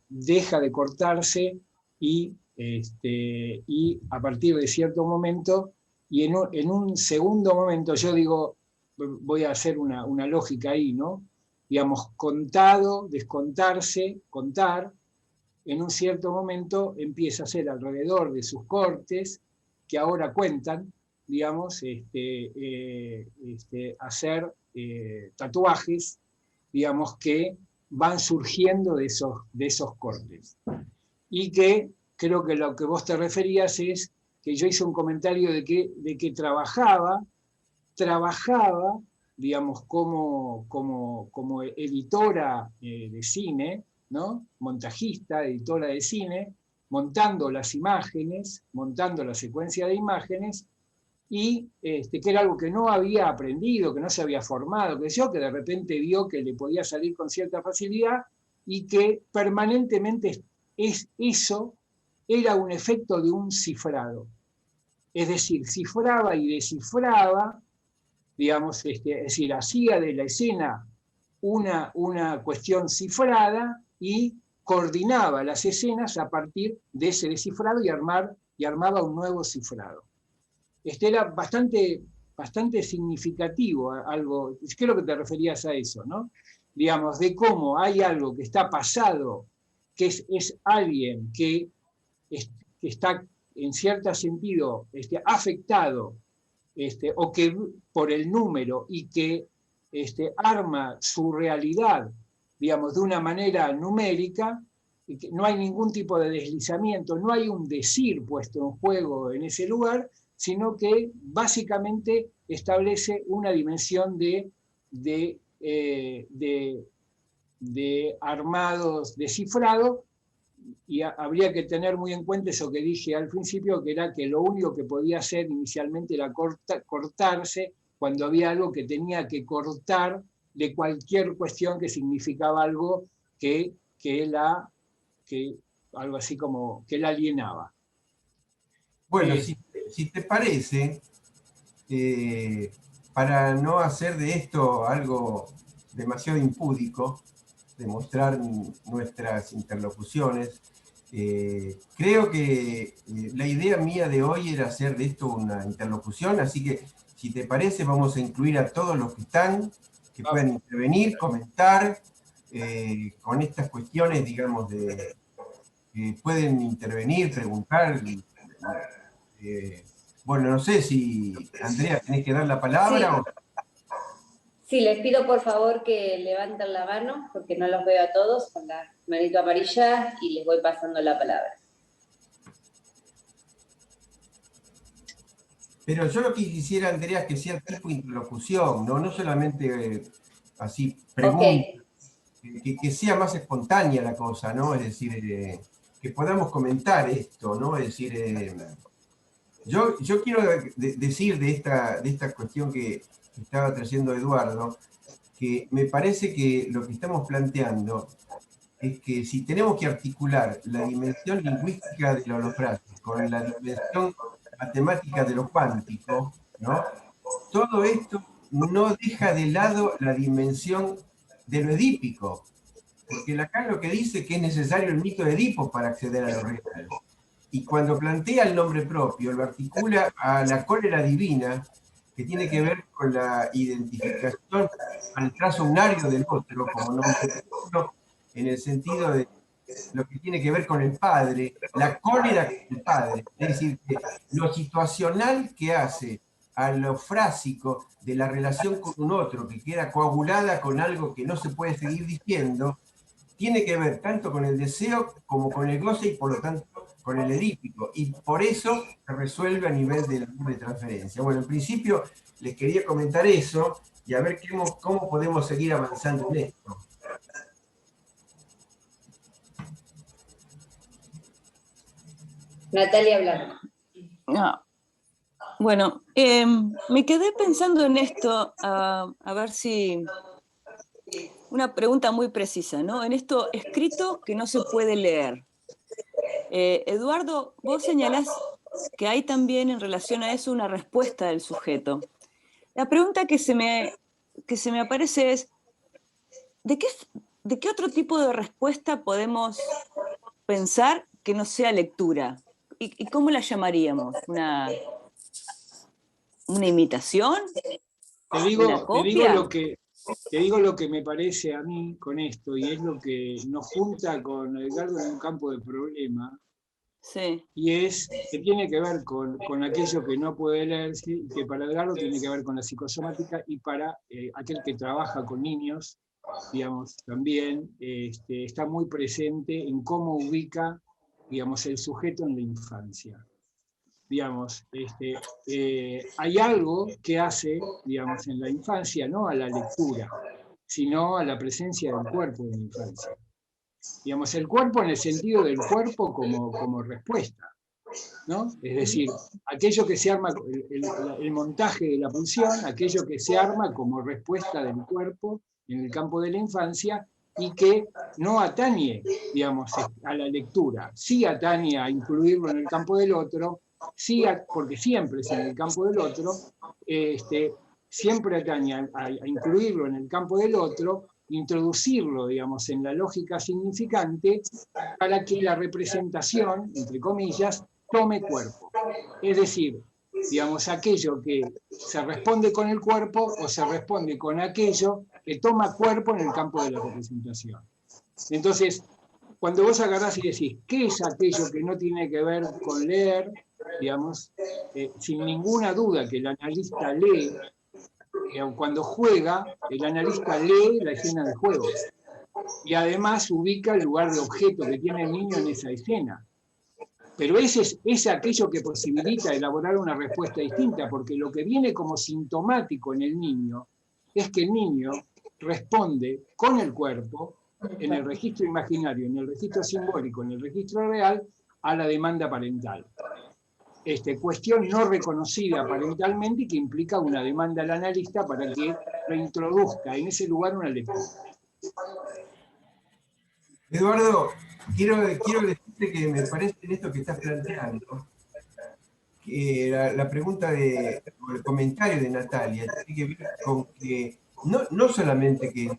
deja de cortarse y a partir de cierto momento, y en un segundo momento, yo digo, voy a hacer una lógica ahí, ¿no? Digamos, contado, descontarse, contar, en un cierto momento empieza a ser alrededor de sus cortes, que ahora cuentan, digamos, hacer tatuajes, digamos, que van surgiendo de esos cortes. Y que creo que lo que vos te referías es que yo hice un comentario de que trabajaba, digamos, como editora de cine, ¿no? Montajista, editora de cine, montando las imágenes, montando la secuencia de imágenes, y que era algo que no había aprendido, que no se había formado, que de repente vio que le podía salir con cierta facilidad y que permanentemente eso era un efecto de un cifrado. Es decir, cifraba y descifraba, digamos, es decir, hacía de la escena una cuestión cifrada y coordinaba las escenas a partir de ese descifrado y armaba un nuevo cifrado. Era bastante significativo, algo, creo que te referías a eso, ¿no? Digamos, de cómo hay algo que está pasado, que es alguien que está en cierto sentido afectado, o que por el número, y que arma su realidad, digamos, de una manera numérica, y que no hay ningún tipo de deslizamiento, no hay un decir puesto en juego en ese lugar, sino que básicamente establece una dimensión de armados, de cifrado, y habría que tener muy en cuenta eso que dije al principio, que era que lo único que podía hacer inicialmente era cortarse cuando había algo que tenía que cortar de cualquier cuestión que significaba algo que algo así como que la alienaba. Bueno, si te parece, para no hacer de esto algo demasiado impúdico, de mostrar nuestras interlocuciones, creo que la idea mía de hoy era hacer de esto una interlocución, así que si te parece vamos a incluir a todos los que están, que puedan intervenir, comentar con estas cuestiones, digamos, pueden intervenir, preguntar. Bueno, no sé si, Andrea, tenés que dar la palabra. Sí. Sí, les pido por favor que levanten la mano, porque no los veo a todos con la manito amarilla, y les voy pasando la palabra. Pero yo lo que quisiera, Andrea, es que sea tipo interlocución, no solamente así preguntas, okay. que sea más espontánea la cosa, ¿no? Es decir, que podamos comentar esto, ¿no? Es decir, yo quiero decir de esta cuestión que estaba trayendo Eduardo, que me parece que lo que estamos planteando es que si tenemos que articular la dimensión lingüística de lo holofrágico con la dimensión matemática de lo cuántico, ¿no? Todo esto no deja de lado la dimensión de lo edípico, porque Lacan lo que dice es que es necesario el mito de Edipo para acceder a lo real. Y cuando plantea el nombre propio, lo articula a la cólera divina, que tiene que ver con la identificación al trazo unario del otro, como nombre propio, en el sentido de lo que tiene que ver con el padre, la cólera con el padre, es decir, que lo situacional que hace a lo frásico de la relación con un otro, que queda coagulada con algo que no se puede seguir diciendo, tiene que ver tanto con el deseo como con el goce y por lo tanto con el edípico, y por eso se resuelve a nivel de la doble transferencia. Bueno, en principio les quería comentar eso y a ver cómo podemos seguir avanzando en esto. Natalia Blanco. No. Bueno, me quedé pensando en esto, a ver si una pregunta muy precisa, ¿no? En esto escrito que no se puede leer. Eduardo, vos señalás que hay también en relación a eso una respuesta del sujeto. La pregunta que se me aparece es, ¿de qué otro tipo de respuesta podemos pensar que no sea lectura? ¿Y cómo la llamaríamos? ¿Una imitación? Te ¿Una copia? te digo lo que me parece a mí con esto, y es lo que nos junta con Edgardo en un campo de problema, Sí. y es que tiene que ver con aquello que no puede leerse, y que para Edgardo tiene que ver con la psicosomática, y para aquel que trabaja con niños, digamos, también está muy presente en cómo ubica, digamos, el sujeto en la infancia. Digamos, hay algo que hace, digamos, en la infancia, no a la lectura, sino a la presencia del cuerpo en la infancia. Digamos, el cuerpo en el sentido del cuerpo como respuesta, ¿no? Es decir, aquello que se arma, el montaje de la pulsión, aquello que se arma como respuesta del cuerpo en el campo de la infancia y que no atañe, digamos, a la lectura, sí atañe a incluirlo en el campo del otro, sí, porque siempre es en el campo del otro, siempre atañe a incluirlo en el campo del otro, introducirlo, digamos, en la lógica significante para que la representación, entre comillas, tome cuerpo. Es decir, digamos, aquello que se responde con el cuerpo o se responde con aquello que toma cuerpo en el campo de la representación. Entonces, cuando vos agarrás y decís, ¿qué es aquello que no tiene que ver con leer? Digamos, sin ninguna duda que el analista lee, cuando juega, el analista lee la escena del juego. Y además ubica el lugar de objeto que tiene el niño en esa escena. Pero es aquello que posibilita elaborar una respuesta distinta, porque lo que viene como sintomático en el niño es que el niño responde con el cuerpo, en el registro imaginario, en el registro simbólico, en el registro real, a la demanda parental. Cuestión no reconocida parentalmente y que implica una demanda al analista para que reintroduzca en ese lugar una lectura. Eduardo, quiero decirte que me parece en esto que estás planteando, que la pregunta o el comentario de Natalia tiene que ver con que no solamente que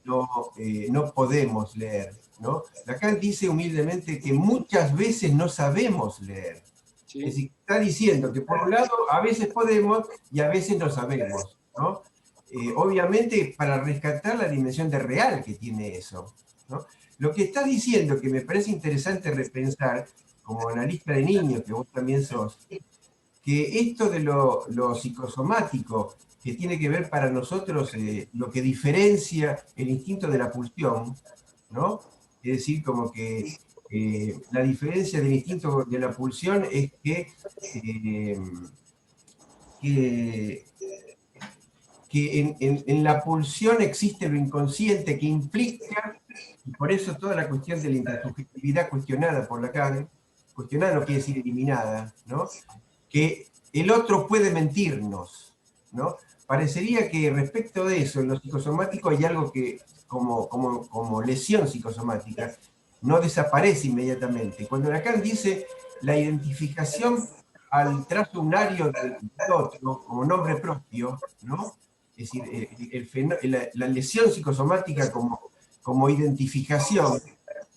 no podemos leer, ¿no? Lacan dice humildemente que muchas veces no sabemos leer. ¿Sí? Es decir, está diciendo que por un lado a veces podemos y a veces no sabemos, ¿no? Obviamente para rescatar la dimensión de real que tiene eso, ¿no? Lo que está diciendo, que me parece interesante repensar, como analista de niños, que vos también sos, que esto de lo psicosomático, que tiene que ver para nosotros lo que diferencia el instinto de la pulsión, ¿no? Es decir, como que la diferencia del instinto de la pulsión es que en la pulsión existe lo inconsciente que implica, y por eso toda la cuestión de la intersubjetividad cuestionada por Lacan, cuestionada no quiere decir eliminada, ¿no? Que el otro puede mentirnos, ¿no? Parecería que respecto de eso, en lo psicosomático hay algo que, como lesión psicosomática, no desaparece inmediatamente. Cuando Lacan dice la identificación al trazo unario del otro como nombre propio, ¿no? Es decir, la lesión psicosomática como identificación,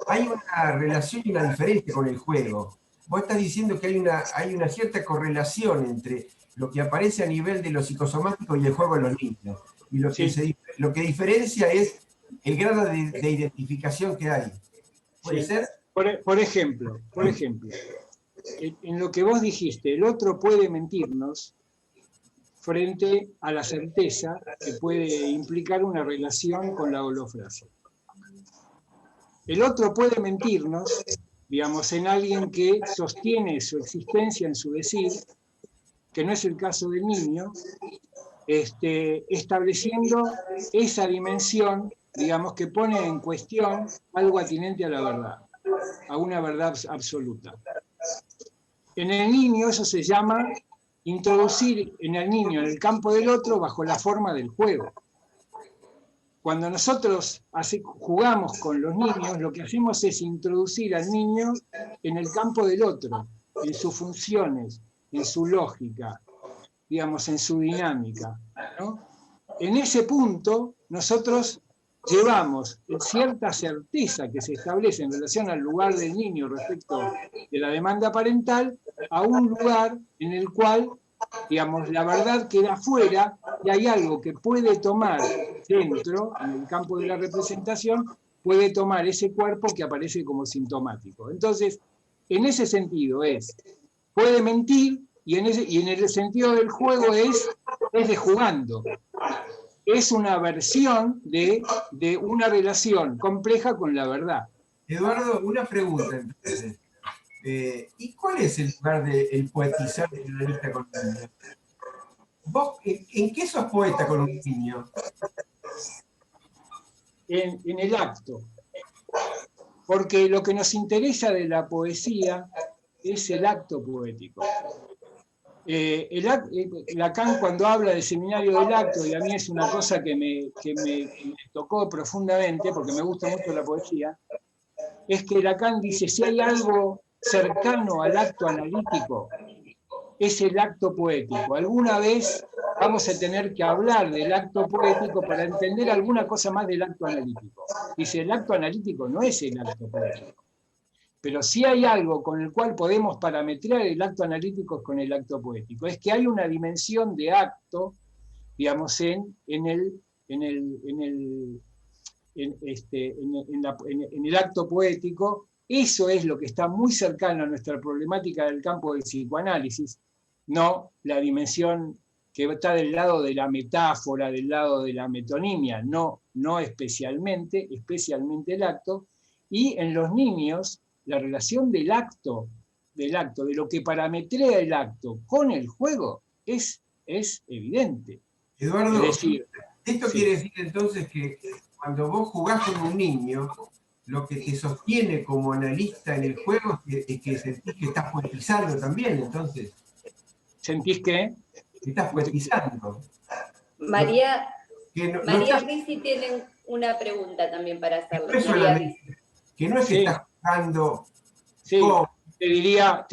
hay una relación y una diferencia con el juego. Vos estás diciendo que hay una cierta correlación entre lo que aparece a nivel de lo psicosomático y el juego en los niños. Y lo que diferencia es el grado de identificación que hay. ¿Puede ser? Por ejemplo, en lo que vos dijiste, el otro puede mentirnos frente a la certeza que puede implicar una relación con la holofrase. El otro puede mentirnos, digamos, en alguien que sostiene su existencia en su decir, que no es el caso del niño, estableciendo esa dimensión, digamos, que pone en cuestión algo atinente a la verdad, a una verdad absoluta. En el niño eso se llama introducir en el niño en el campo del otro bajo la forma del juego. cuando nosotros jugamos con los niños, lo que hacemos es introducir al niño en el campo del otro, en sus funciones, en su lógica, digamos, en su dinámica, ¿no? En ese punto, nosotros llevamos cierta certeza que se establece en relación al lugar del niño respecto de la demanda parental a un lugar en el cual, digamos, la verdad queda fuera y hay algo que puede tomar dentro, en el campo de la representación, puede tomar ese cuerpo que aparece como sintomático. Entonces, en ese sentido puede mentir y en el sentido del juego es de jugando. Es una versión de una relación compleja con la verdad. Eduardo, una pregunta entonces. ¿Y cuál es el lugar del poetizar del analista con un niño? ¿Vos en qué sos poeta con un niño? En el acto. Porque lo que nos interesa de la poesía es el acto poético. Lacan, cuando habla del seminario del acto, y a mí es una cosa que me tocó profundamente, porque me gusta mucho la poesía, es que Lacan dice, si hay algo cercano al acto analítico, es el acto poético. Alguna vez vamos a tener que hablar del acto poético para entender alguna cosa más del acto analítico. Dice, el acto analítico no es el acto poético. Pero sí hay algo con el cual podemos parametrar el acto analítico con el acto poético. Es que hay una dimensión de acto, digamos, en el acto poético. Eso es lo que está muy cercano a nuestra problemática del campo del psicoanálisis, no la dimensión que está del lado de la metáfora, del lado de la metonimia, no especialmente el acto. Y en los niños, la relación del acto, de lo que parametrea el acto con el juego, es evidente. Eduardo, es decir, esto sí. quiere decir entonces que cuando vos jugás con un niño, lo que te sostiene como analista en el juego es que sentís que estás poetizando también, entonces. ¿Sentís que? Que estás poetizando. María estás, Ricci tiene una pregunta también para hacerle. no es solamente, que no es que estás jugando. Sí, te diría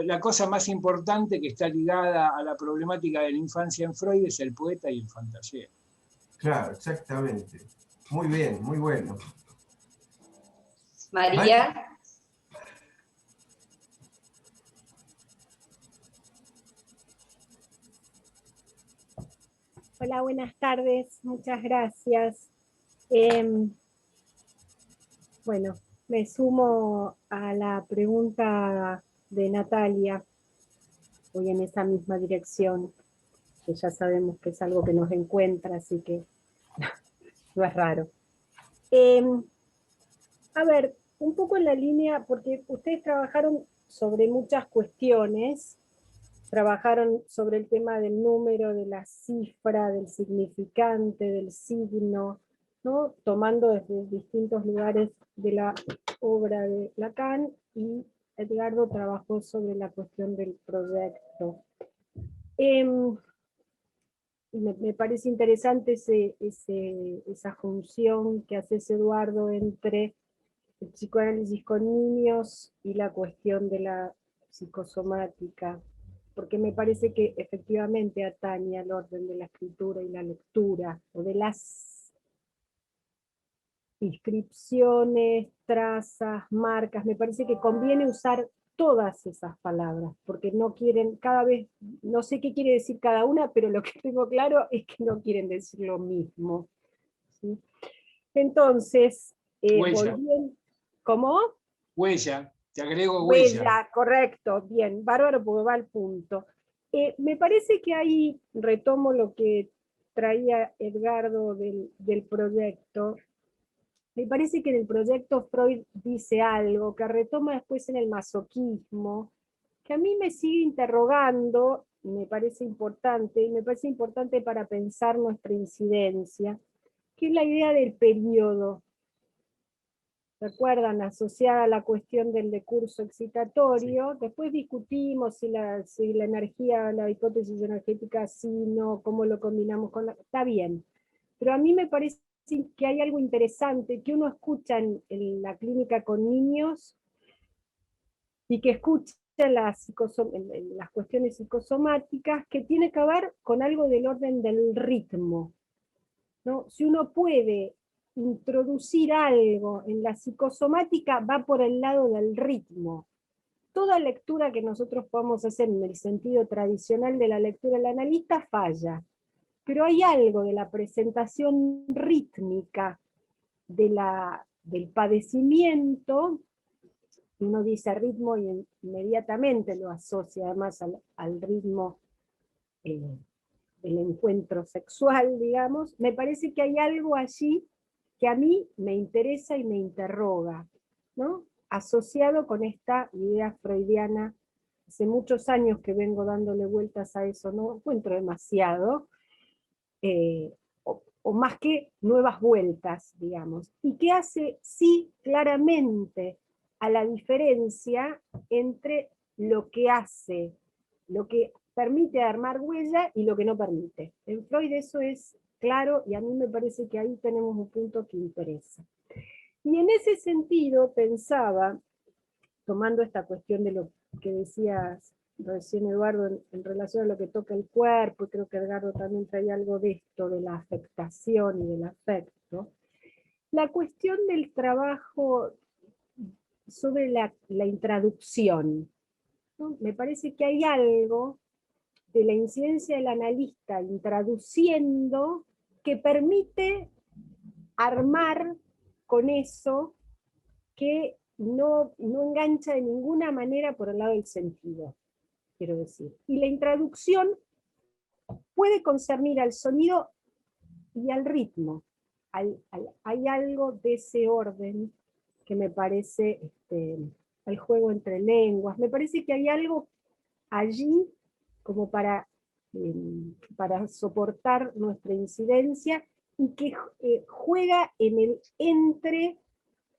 la cosa más importante que está ligada a la problemática de la infancia en Freud es el poeta y el fantasía. Claro, exactamente. Muy bien, muy bueno. María. Hola, buenas tardes, muchas gracias. Bueno, me sumo a la pregunta de Natalia, voy en esa misma dirección, que ya sabemos que es algo que nos encuentra, así que no es raro. A ver, un poco en la línea, porque ustedes trabajaron sobre muchas cuestiones, trabajaron sobre el tema del número, de la cifra, del significante, del signo, ¿no? Tomando desde distintos lugares de la obra de Lacan, y Edgardo trabajó sobre la cuestión del proyecto. Me parece interesante esa función que hace Eduardo entre el psicoanálisis con niños y la cuestión de la psicosomática, porque me parece que efectivamente atañe al orden de la escritura y la lectura, o de las inscripciones, trazas, marcas. Me parece que conviene usar todas esas palabras, porque no quieren, cada vez, no sé qué quiere decir cada una, pero lo que tengo claro es que no quieren decir lo mismo, ¿sí? Entonces, volviendo, ¿cómo? Huella, te agrego huella. Huella, correcto, bien, bárbaro, porque va al punto. Me parece que ahí retomo lo que traía Edgardo del proyecto. Me parece que en el proyecto Freud dice algo que retoma después en el masoquismo, que a mí me sigue interrogando, me parece importante, y me parece importante para pensar nuestra incidencia, que es la idea del periodo. ¿Recuerdan? Asociada a la cuestión del decurso excitatorio. Sí. Después discutimos si la energía, la hipótesis energética, sí, no, cómo lo combinamos con la... Está bien. pero a mí me parece que hay algo interesante que uno escucha en la clínica con niños y que escucha en las cuestiones psicosomáticas, que tiene que ver con algo del orden del ritmo, ¿no? Si uno puede introducir algo en la psicosomática, va por el lado del ritmo. Toda lectura que nosotros podamos hacer en el sentido tradicional de la lectura del analista falla, pero hay algo de la presentación rítmica del padecimiento. Uno dice ritmo y inmediatamente lo asocia además al ritmo del encuentro sexual, digamos. Me parece que hay algo allí que a mí me interesa y me interroga, ¿no? Asociado con esta idea freudiana. Hace muchos años que vengo dándole vueltas a eso, no encuentro demasiado, o más que nuevas vueltas, digamos, y que hace sí claramente a la diferencia entre lo que hace, lo que permite armar huella y lo que no permite. En Freud eso es claro y a mí me parece que ahí tenemos un punto que interesa. Y en ese sentido pensaba, tomando esta cuestión de lo que decías recién Eduardo en relación a lo que toca el cuerpo, y creo que Edgardo también trae algo de esto, de la afectación y del afecto, la cuestión del trabajo sobre la intraducción, ¿no? Me parece que hay algo de la incidencia del analista intraduciendo que permite armar con eso que no engancha de ninguna manera por el lado del sentido, quiero decir. Y la intraducción puede concernir al sonido y al ritmo. Hay algo de ese orden que me parece, el juego entre lenguas, me parece que hay algo allí como para soportar nuestra incidencia y que juega en el entre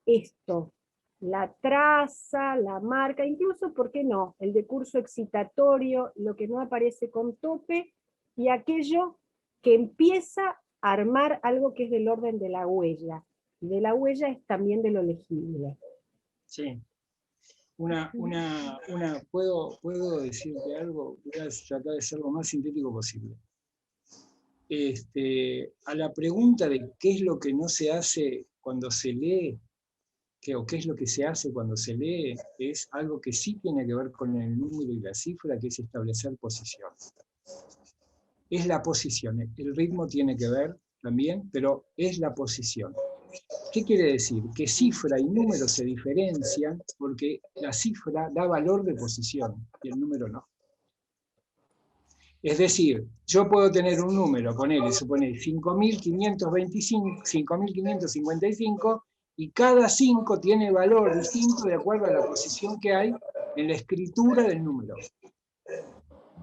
esto, la traza, la marca, incluso, ¿por qué no?, el decurso excitatorio, lo que no aparece con tope, y aquello que empieza a armar algo que es del orden de la huella, y de la huella es también de lo legible. Sí. ¿Puedo decirte algo? Voy a tratar de ser lo más sintético posible. A la pregunta de qué es lo que no se hace cuando se lee, o qué es lo que se hace cuando se lee, es algo que sí tiene que ver con el número y la cifra, que es establecer posición. Es la posición, el ritmo tiene que ver también, pero es la posición. ¿Qué quiere decir? Que cifra y número se diferencian porque la cifra da valor de posición y el número no. Es decir, yo puedo tener un número, supone 5.525, 5.555, y cada 5 tiene valor distinto de acuerdo a la posición que hay en la escritura del número.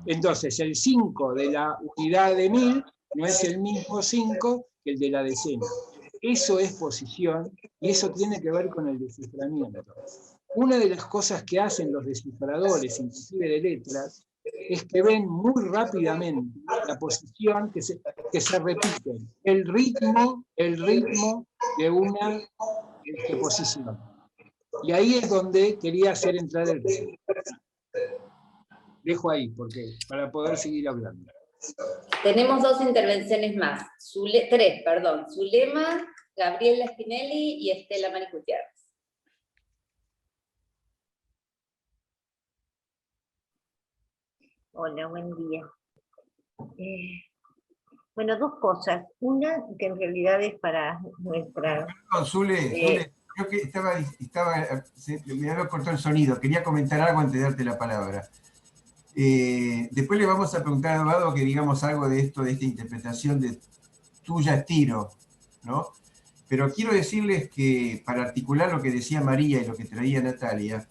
Entonces, el 5 de la unidad de 1000 no es el mismo 5 que el de la decena. Eso es posición, y eso tiene que ver con el desciframiento. Una de las cosas que hacen los descifradores, inclusive de letras, es que ven muy rápidamente la posición que se repite, el ritmo de una posición. Y ahí es donde quería hacer entrar el ritmo. Dejo ahí, para poder seguir hablando. Tenemos 2 intervenciones más, 3, perdón. Zulema, Gabriela Spinelli y Estela Mari Gutiérrez. Hola, buen día. Bueno, 2 cosas. Una, que en realidad es para nuestra... Perdón, Zule, creo que me había cortado el sonido. Quería comentar algo antes de darte la palabra. Después le vamos a preguntar a Eduardo que digamos algo de esto, de esta interpretación de tuya estilo, ¿no? Pero quiero decirles que, para articular lo que decía María y lo que traía Natalia,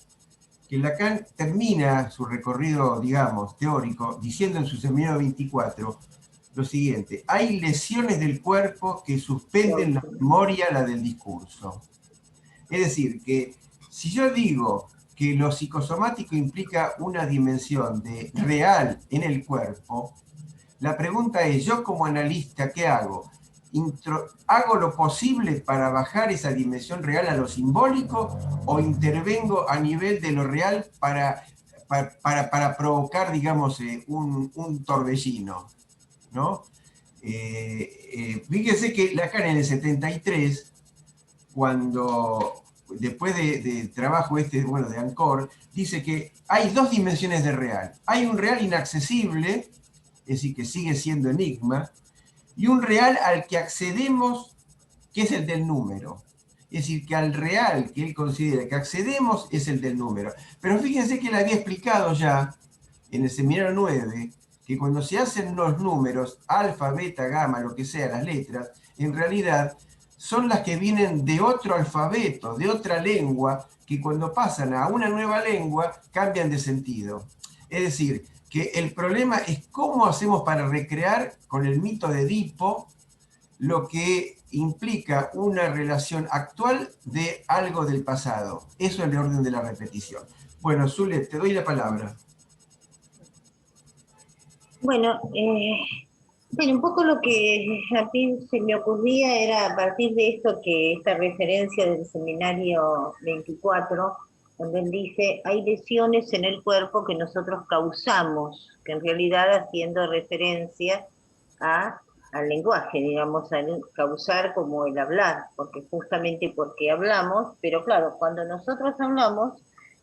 que Lacan termina su recorrido, digamos, teórico, diciendo en su seminario 24 lo siguiente: hay lesiones del cuerpo que suspenden la memoria, la del discurso. Es decir, que si yo digo que lo psicosomático implica una dimensión de real en el cuerpo, la pregunta es, yo como analista, ¿qué hago? ¿hago lo posible para bajar esa dimensión real a lo simbólico o intervengo a nivel de lo real para provocar, digamos, un torbellino, ¿no? Fíjense que Lacan en el 73, cuando después de trabajo bueno, de Ancor, dice que hay dos dimensiones de real. Hay un real inaccesible, es decir, que sigue siendo enigma, y un real al que accedemos, que es el del número. Es decir, que al real que él considera que accedemos es el del número. Pero fíjense que él había explicado ya en el seminario 9, que cuando se hacen los números, alfa, beta, gamma, lo que sea, las letras, en realidad son las que vienen de otro alfabeto, de otra lengua, que cuando pasan a una nueva lengua cambian de sentido. Es decir, que el problema es cómo hacemos para recrear con el mito de Edipo lo que implica una relación actual de algo del pasado. Eso es el orden de la repetición. Bueno, Zule, te doy la palabra. Bueno, un poco lo que a mí se me ocurría era a partir de esto, que esta referencia del seminario 24, donde él dice, hay lesiones en el cuerpo que nosotros causamos, que en realidad haciendo referencia al lenguaje, digamos, al causar como el hablar, porque justamente porque hablamos, pero claro, cuando nosotros hablamos,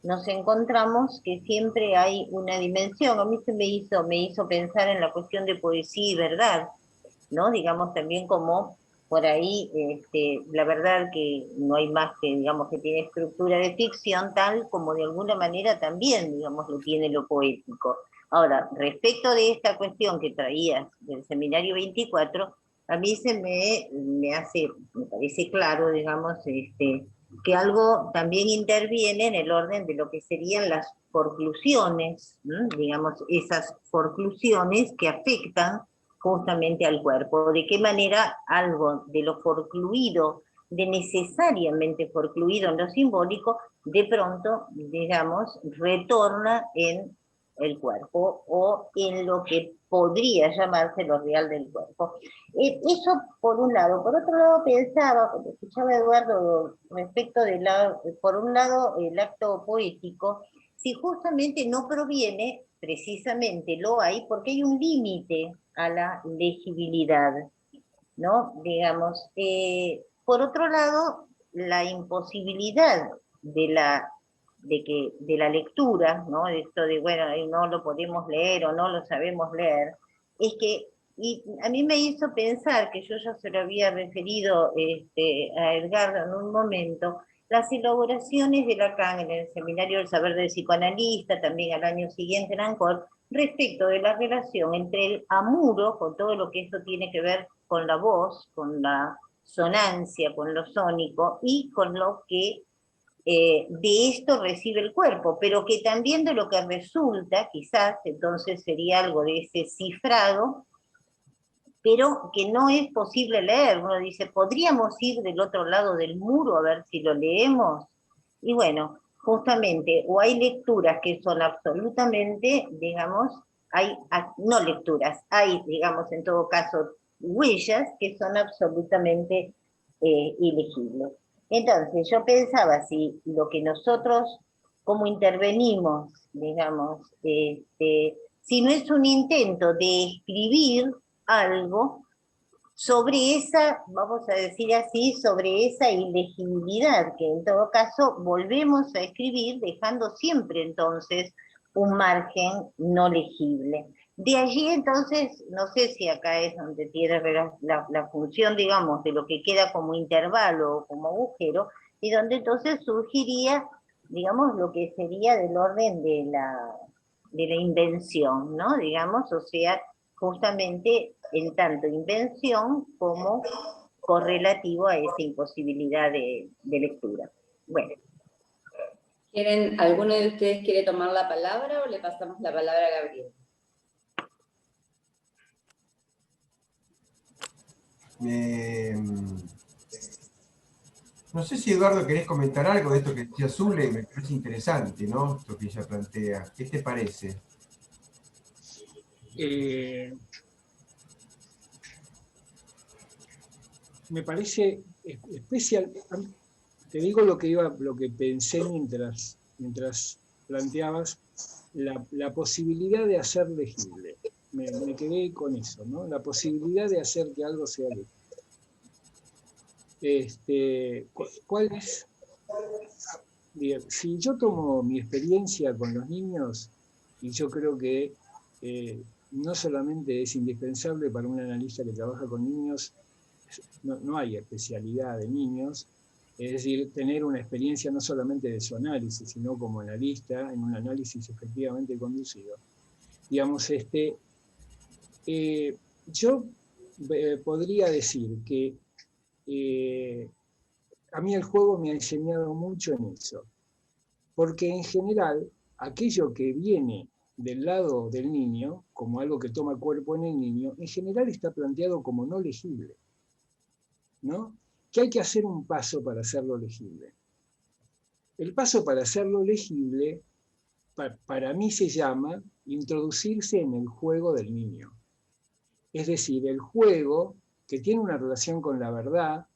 nos encontramos que siempre hay una dimensión. A mí me hizo pensar en la cuestión de poesía y verdad, ¿no? Digamos también como por ahí la verdad que no hay más que, digamos, que tiene estructura de ficción, tal como de alguna manera también, digamos, lo tiene lo poético. Ahora, respecto de esta cuestión que traías del seminario 24, a mí me parece claro, digamos, que algo también interviene en el orden de lo que serían las forclusiones, digamos, esas forclusiones que afectan justamente al cuerpo. De qué manera algo de lo forcluido, de necesariamente forcluido en lo simbólico, de pronto, digamos, retorna en el cuerpo o en lo que podría llamarse lo real del cuerpo. Eso por un lado. Por otro lado pensaba, cuando escuchaba a Eduardo respecto por un lado el acto poético, si justamente no proviene, precisamente lo hay, porque hay un límite a la legibilidad, ¿no? Digamos, por otro lado, la imposibilidad de la lectura, ¿no? Esto de, bueno, no lo podemos leer o no lo sabemos leer, es que, y a mí me hizo pensar, que yo ya se lo había referido a Edgardo en un momento, las elaboraciones de Lacan en el Seminario del Saber del Psicoanalista, también al año siguiente en Ancor, respecto de la relación entre el amuro, con todo lo que esto tiene que ver con la voz, con la sonancia, con lo sónico, y con lo que de esto recibe el cuerpo, pero que también de lo que resulta, quizás, entonces sería algo de ese cifrado, pero que no es posible leer. Uno dice, ¿podríamos ir del otro lado del muro a ver si lo leemos? Y bueno, justamente, o hay lecturas que son absolutamente, digamos, no lecturas, hay, digamos, en todo caso, huellas que son absolutamente ilegibles. Entonces, yo pensaba, si lo que nosotros, como intervenimos, digamos, si no es un intento de escribir algo sobre esa, vamos a decir así, sobre esa ilegibilidad, que en todo caso volvemos a escribir dejando siempre entonces un margen no legible. De allí entonces, no sé si acá es donde tiene la función, digamos, de lo que queda como intervalo o como agujero, y donde entonces surgiría, digamos, lo que sería del orden de la invención, ¿no? Digamos, o sea, justamente en tanto invención como correlativo a esa imposibilidad de lectura. Bueno. ¿Alguno de ustedes quiere tomar la palabra o le pasamos la palabra a Gabriel? No sé si, Eduardo, querés comentar algo de esto que decía Zule, me parece interesante, ¿no? Esto que ella plantea. ¿Qué te parece? me parece especial. Te digo lo que pensé mientras planteabas la posibilidad de hacer legible. Me quedé con eso, ¿no? La posibilidad de hacer que algo sea legible. ¿Cuál es? Bien, si yo tomo mi experiencia con los niños, y yo creo que no solamente es indispensable para un analista que trabaja con niños, no hay especialidad de niños, es decir, tener una experiencia no solamente de su análisis, sino como analista, en un análisis efectivamente conducido. Digamos, yo podría decir que a mí el juego me ha enseñado mucho en eso, porque en general aquello que viene del lado del niño, como algo que toma cuerpo en el niño, en general está planteado como no legible, ¿no? Que hay que hacer un paso para hacerlo legible. El paso para hacerlo legible, para mí se llama introducirse en el juego del niño. Es decir, el juego que tiene una relación con la verdad,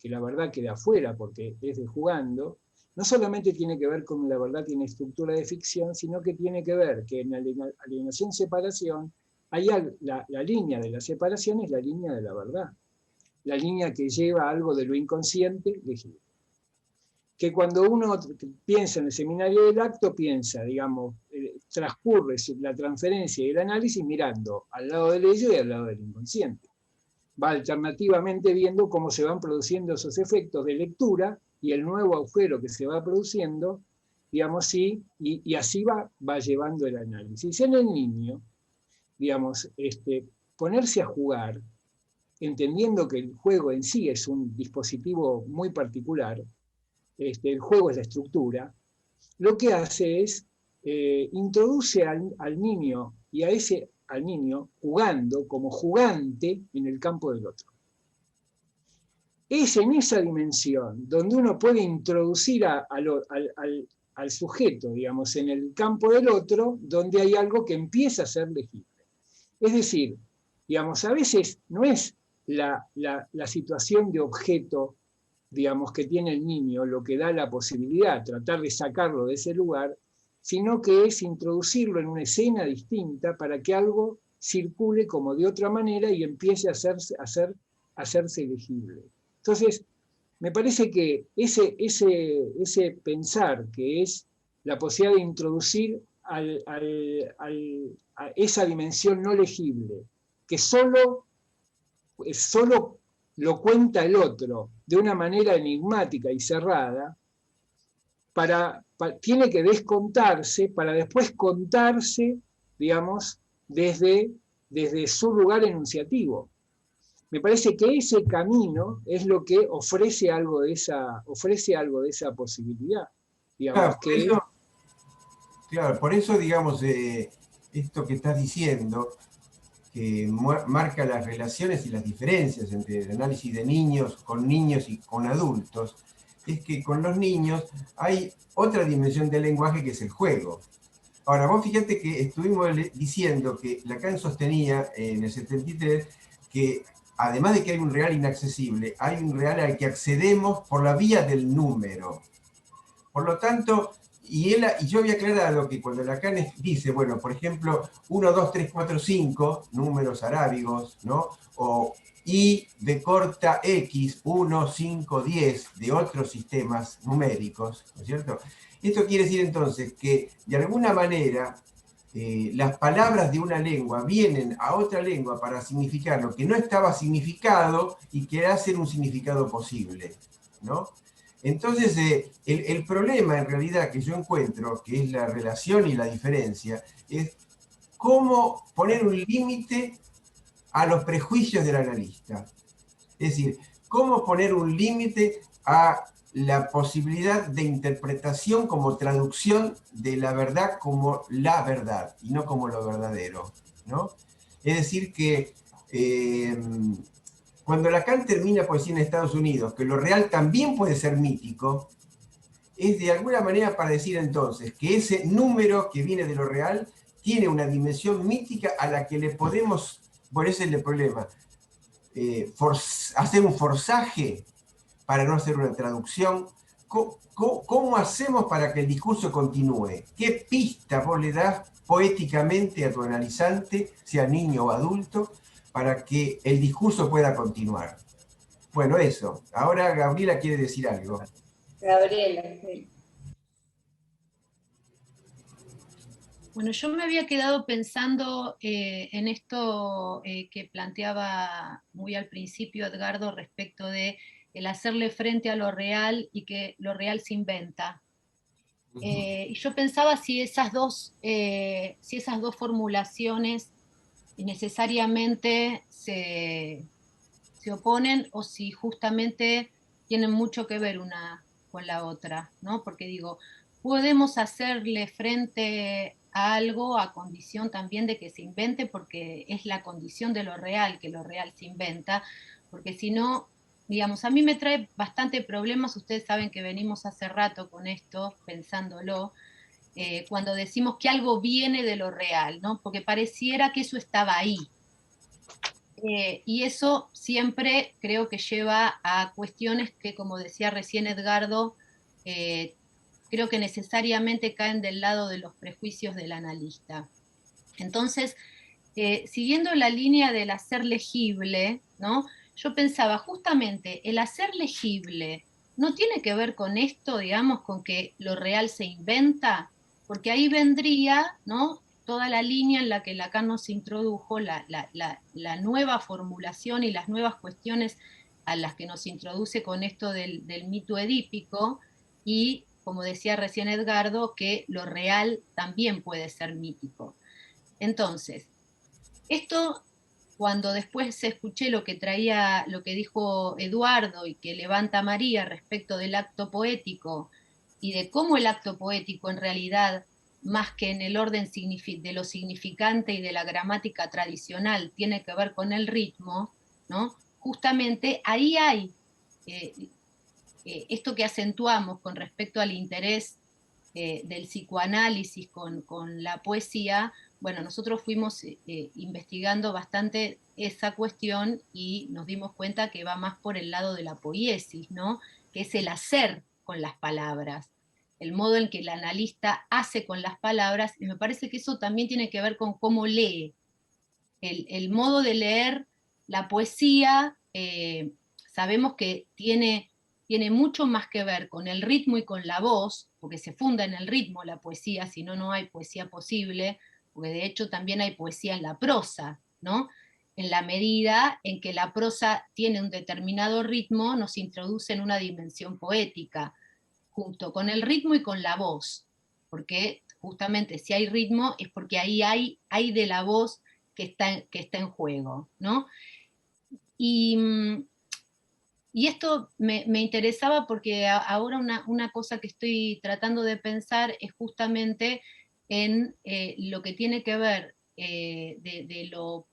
que la verdad queda afuera porque es de jugando, no solamente tiene que ver con la verdad, tiene estructura de ficción, sino que tiene que ver que en alienación-separación, la línea de la separación es la línea de la verdad, la línea que lleva algo de lo inconsciente legible. Que cuando uno piensa en el seminario del acto, piensa, digamos, transcurre la transferencia y el análisis mirando al lado del ello y al lado del inconsciente. Va alternativamente viendo cómo se van produciendo esos efectos de lectura y el nuevo agujero que se va produciendo, digamos, y así va llevando el análisis. En el niño, digamos, ponerse a jugar, entendiendo que el juego en sí es un dispositivo muy particular, el juego es la estructura, lo que hace es introduce al niño y al niño jugando como jugante en el campo del otro. Es en esa dimensión donde uno puede introducir al sujeto, digamos, en el campo del otro, donde hay algo que empieza a ser legible. Es decir, digamos, a veces no es la situación de objeto, digamos, que tiene el niño, lo que da la posibilidad, tratar de sacarlo de ese lugar, sino que es introducirlo en una escena distinta para que algo circule como de otra manera y empiece a hacerse legible. Entonces, me parece que ese pensar que es la posibilidad de introducir a esa dimensión no legible, que solo lo cuenta el otro de una manera enigmática y cerrada, tiene que descontarse para después contarse, digamos, desde su lugar enunciativo. Me parece que ese camino es lo que ofrece algo de esa posibilidad. Digamos, claro, por eso, digamos, esto que estás diciendo, que marca las relaciones y las diferencias entre el análisis de niños y con adultos, es que con los niños hay otra dimensión del lenguaje que es el juego. Ahora, vos fíjate que estuvimos diciendo que Lacan sostenía en el 73 que además de que hay un real inaccesible, hay un real al que accedemos por la vía del número. Por lo tanto, y yo había aclarado que cuando Lacan dice, bueno, por ejemplo, 1, 2, 3, 4, 5, números arábigos, ¿no? O y de corta X, 1, 5, 10, de otros sistemas numéricos, ¿no es cierto? Esto quiere decir entonces que, de alguna manera, las palabras de una lengua vienen a otra lengua para significar lo que no estaba significado y que hacer un significado posible, ¿no? Entonces, el problema en realidad que yo encuentro, que es la relación y la diferencia, es cómo poner un límite a los prejuicios del analista. Es decir, cómo poner un límite a la posibilidad de interpretación como traducción de la verdad como la verdad y no como lo verdadero, ¿no? Es decir que cuando Lacan termina poesía en Estados Unidos, que lo real también puede ser mítico, es de alguna manera para decir entonces que ese número que viene de lo real tiene una dimensión mítica a la que le podemos, bueno, ese es el problema, hacer un forzaje para no hacer una traducción? ¿Cómo hacemos para que el discurso continúe? ¿Qué pista vos le das poéticamente a tu analizante, sea niño o adulto, para que el discurso pueda continuar? Bueno, eso. Ahora Gabriela quiere decir algo. Gabriela, sí. Bueno, yo me había quedado pensando en esto que planteaba muy al principio Edgardo respecto de el hacerle frente a lo real y que lo real se inventa. Y yo pensaba si esas dos formulaciones necesariamente se oponen o si justamente tienen mucho que ver una con la otra, ¿no? Porque digo, podemos hacerle frente a algo a condición también de que se invente, porque es la condición de lo real, que lo real se inventa, porque si no, digamos, a mí me trae bastante problemas, ustedes saben que venimos hace rato con esto, pensándolo, cuando decimos que algo viene de lo real, ¿no? Porque pareciera que eso estaba ahí. Y eso siempre creo que lleva a cuestiones que, como decía recién Edgardo, creo que necesariamente caen del lado de los prejuicios del analista. Entonces, siguiendo la línea del hacer legible, ¿no? Yo pensaba justamente el hacer legible no tiene que ver con esto, digamos, con que lo real se inventa, porque ahí vendría, ¿no?, toda la línea en la que Lacan nos introdujo, la nueva formulación y las nuevas cuestiones a las que nos introduce con esto del mito edípico, y, como decía recién Edgardo, que lo real también puede ser mítico. Entonces, esto, cuando después escuché lo que dijo Eduardo y que levanta María respecto del acto poético y de cómo el acto poético en realidad, más que en el orden de lo significante y de la gramática tradicional, tiene que ver con el ritmo, ¿no? Justamente ahí hay esto que acentuamos con respecto al interés del psicoanálisis con la poesía. Bueno, nosotros fuimos investigando bastante esa cuestión y nos dimos cuenta que va más por el lado de la poiesis, ¿no?, que es el hacer con las palabras, el modo en que el analista hace con las palabras, y me parece que eso también tiene que ver con cómo lee. El modo de leer la poesía, sabemos que tiene mucho más que ver con el ritmo y con la voz, porque se funda en el ritmo la poesía, si no, no hay poesía posible, porque de hecho también hay poesía en la prosa, ¿no? En la medida en que la prosa tiene un determinado ritmo, nos introduce en una dimensión poética, junto con el ritmo y con la voz, porque justamente si hay ritmo es porque ahí hay de la voz que está en juego, ¿no? Y esto me interesaba porque ahora una cosa que estoy tratando de pensar es justamente en lo que tiene que ver de lo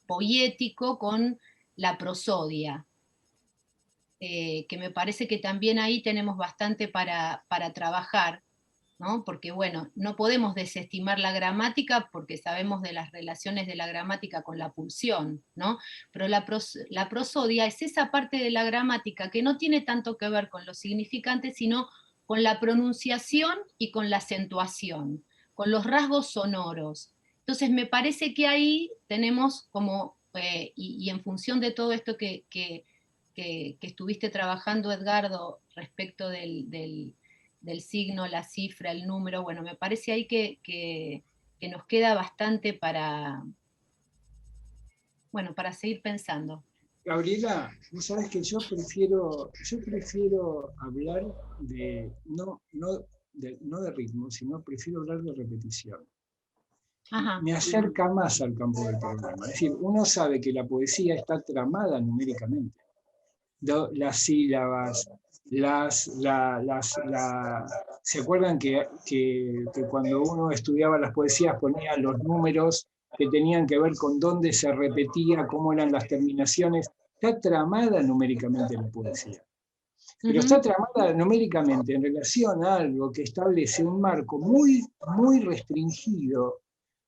poético con la prosodia, que me parece que también ahí tenemos bastante para trabajar, ¿no? Porque bueno, no podemos desestimar la gramática porque sabemos de las relaciones de la gramática con la pulsión, ¿no? Pero la prosodia es esa parte de la gramática que no tiene tanto que ver con lo significante, sino con la pronunciación y con la acentuación, con los rasgos sonoros. Entonces me parece que ahí tenemos como, y en función de todo esto que estuviste trabajando, Edgardo, respecto del signo, la cifra, el número, bueno, me parece ahí que nos queda bastante para seguir pensando. Gabriela, vos sabés que yo prefiero hablar no de ritmo, sino prefiero hablar de repetición. Ajá. Me acerca más al campo del problema. Es decir, uno sabe que la poesía está tramada numéricamente. Las sílabas, ¿se acuerdan que cuando uno estudiaba las poesías ponía los números que tenían que ver con dónde se repetía, cómo eran las terminaciones? Está tramada numéricamente la poesía. Pero está tramada numéricamente en relación a algo que establece un marco muy, muy restringido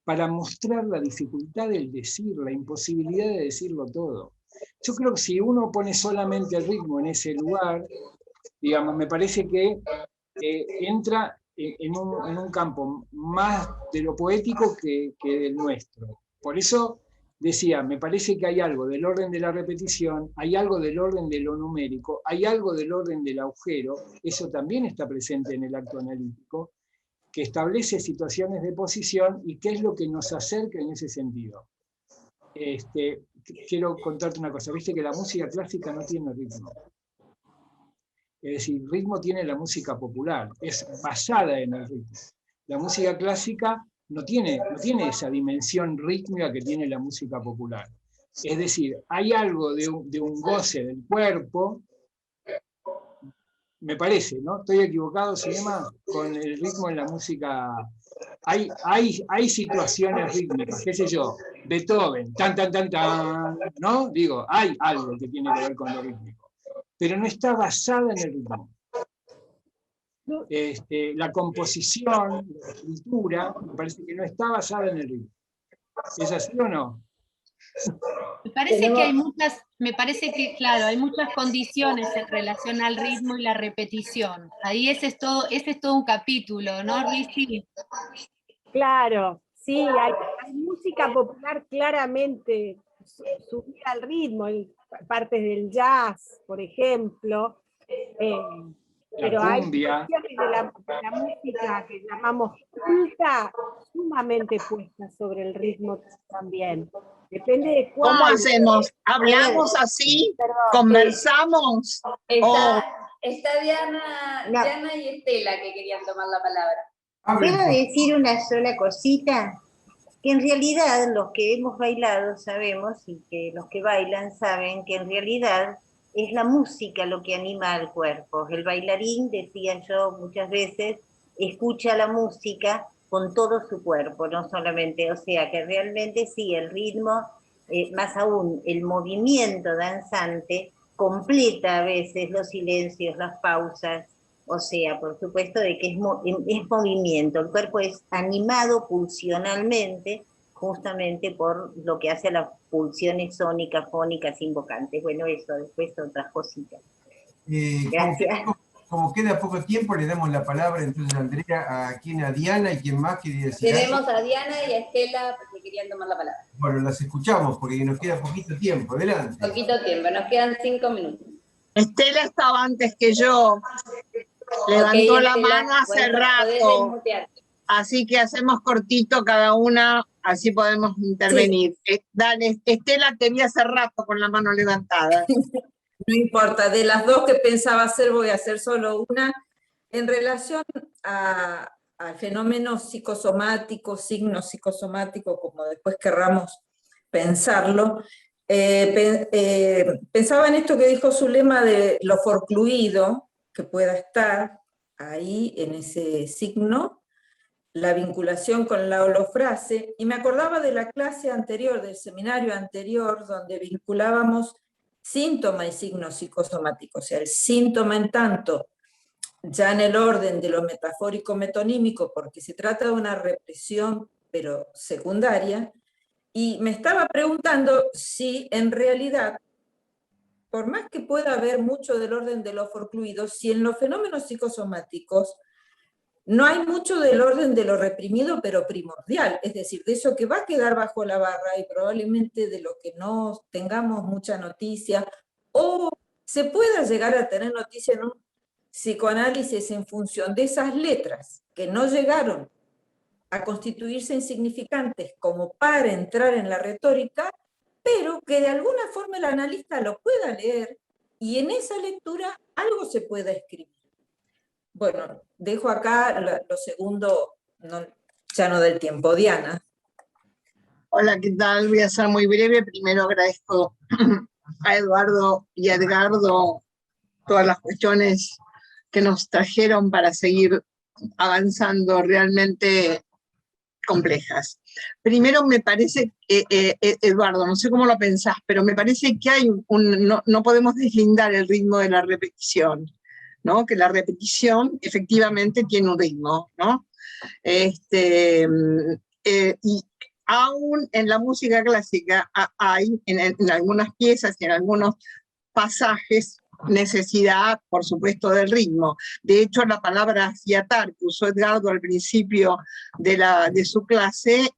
para mostrar la dificultad del decir, la imposibilidad de decirlo todo. Yo creo que si uno pone solamente el ritmo en ese lugar, digamos, me parece que entra en un campo más de lo poético que del nuestro. Por eso decía, me parece que hay algo del orden de la repetición, hay algo del orden de lo numérico, hay algo del orden del agujero, eso también está presente en el acto analítico, que establece situaciones de posición y qué es lo que nos acerca en ese sentido. Quiero contarte una cosa, viste que la música clásica no tiene ritmo. Es decir, ritmo tiene la música popular, es basada en el ritmo. La música clásica no tiene esa dimensión rítmica que tiene la música popular. Es decir, hay algo de un goce del cuerpo, me parece, ¿no? Estoy equivocado, Zulema, con el ritmo en la música. Hay situaciones rítmicas, qué sé yo, Beethoven, tan, tan, tan, tan, ¿no? Digo, hay algo que tiene que ver con lo rítmico, pero no está basada en el ritmo. La composición, la escritura, me parece que no está basada en el ritmo. ¿Es así o no? Me parece que hay muchas, claro, hay muchas condiciones en relación al ritmo y la repetición. Ahí ese es todo un capítulo, ¿no, Rizzi? Claro, sí, hay música popular claramente subida al ritmo, partes del jazz, por ejemplo, pero hay cuestiones de la música que llamamos culta sumamente puesta sobre el ritmo también. Depende de cuál. ¿Cómo hacemos? ¿Hablamos así? ¿Conversamos? Está Diana y Estela que querían tomar la palabra. Quiero decir una sola cosita, que en realidad los que hemos bailado sabemos, y que los que bailan saben, que en realidad es la música lo que anima al cuerpo. El bailarín, decía yo muchas veces, escucha la música con todo su cuerpo, no solamente, o sea que realmente sí, el ritmo, más aún el movimiento danzante, completa a veces los silencios, las pausas, o sea, por supuesto de que es movimiento, el cuerpo es animado pulsionalmente, justamente por lo que hace a las pulsiones sónicas, fónicas, invocantes. Bueno, eso, después otras cositas. Gracias. Como queda poco tiempo, le damos la palabra entonces, Andrea, a Diana y quién más quería decir. Tenemos a Diana y a Estela que querían tomar la palabra. Bueno, las escuchamos porque nos queda poquito tiempo. Adelante. Poquito tiempo, nos quedan 5 minutos. Estela estaba antes que yo. Levantó la mano hace rato. Así que hacemos cortito cada una, así podemos intervenir. Sí. Dale, Estela tenía hace rato con la mano levantada. No importa, de las dos que pensaba hacer voy a hacer solo una. En relación al fenómeno psicosomático, signo psicosomático, como después querramos pensarlo, pensaba en esto que dijo Zulema de lo forcluido que pueda estar ahí en ese signo, la vinculación con la holofrase, y me acordaba de la clase anterior, del seminario anterior, donde vinculábamos síntoma y signo psicosomático, o sea, el síntoma en tanto, ya en el orden de lo metafórico metonímico, porque se trata de una represión, pero secundaria, y me estaba preguntando si en realidad, por más que pueda haber mucho del orden de lo forcluido, si en los fenómenos psicosomáticos no hay mucho del orden de lo reprimido, pero primordial, es decir, de eso que va a quedar bajo la barra y probablemente de lo que no tengamos mucha noticia, o se pueda llegar a tener noticia en un psicoanálisis en función de esas letras que no llegaron a constituirse insignificantes como para entrar en la retórica, pero que de alguna forma el analista lo pueda leer y en esa lectura algo se pueda escribir. Bueno, dejo acá lo segundo, ya no del tiempo. Diana. Hola, ¿qué tal? Voy a ser muy breve. Primero agradezco a Eduardo y a Edgardo todas las cuestiones que nos trajeron para seguir avanzando realmente complejas. Primero me parece, Eduardo, no sé cómo lo pensás, pero me parece que hay no podemos deslindar el ritmo de la repetición, ¿no? Que la repetición efectivamente tiene un ritmo, ¿no? Y aún en la música clásica hay en algunas piezas y en algunos pasajes necesidad, por supuesto, del ritmo. De hecho, la palabra fiatar que usó Edgardo al principio de su clase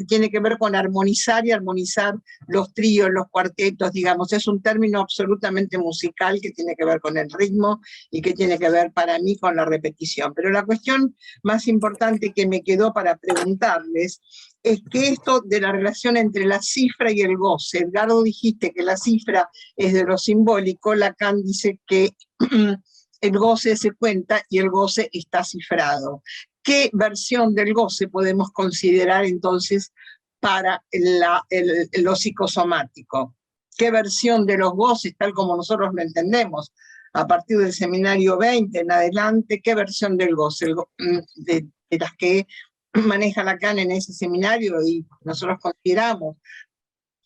tiene que ver con armonizar y armonizar los tríos, los cuartetos, digamos. Es un término absolutamente musical que tiene que ver con el ritmo y que tiene que ver para mí con la repetición. Pero la cuestión más importante que me quedó para preguntarles es que esto de la relación entre la cifra y el goce, Edgardo dijiste que la cifra es de lo simbólico, Lacan dice que el goce se cuenta y el goce está cifrado. ¿Qué versión del goce podemos considerar entonces para lo psicosomático? ¿Qué versión de los goces, tal como nosotros lo entendemos, a partir del seminario 20 en adelante, qué versión del goce, de las que maneja Lacan en ese seminario y nosotros consideramos?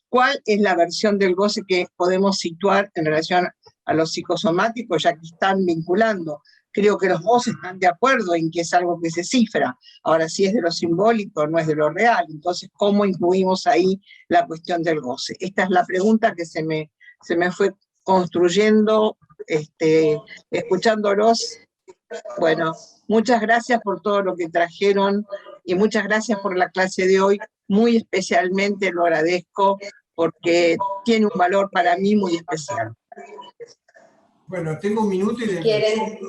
¿Cuál es la versión del goce que podemos situar en relación a los psicosomáticos, ya que están vinculando? Creo que los dos están de acuerdo en que es algo que se cifra. Ahora, si es de lo simbólico, no es de lo real. Entonces, ¿cómo incluimos ahí la cuestión del goce? Esta es la pregunta que se me fue construyendo, escuchándolos. Bueno, muchas gracias por todo lo que trajeron y muchas gracias por la clase de hoy. Muy especialmente lo agradezco porque tiene un valor para mí muy especial. Bueno, tengo un minuto y... Si quieren,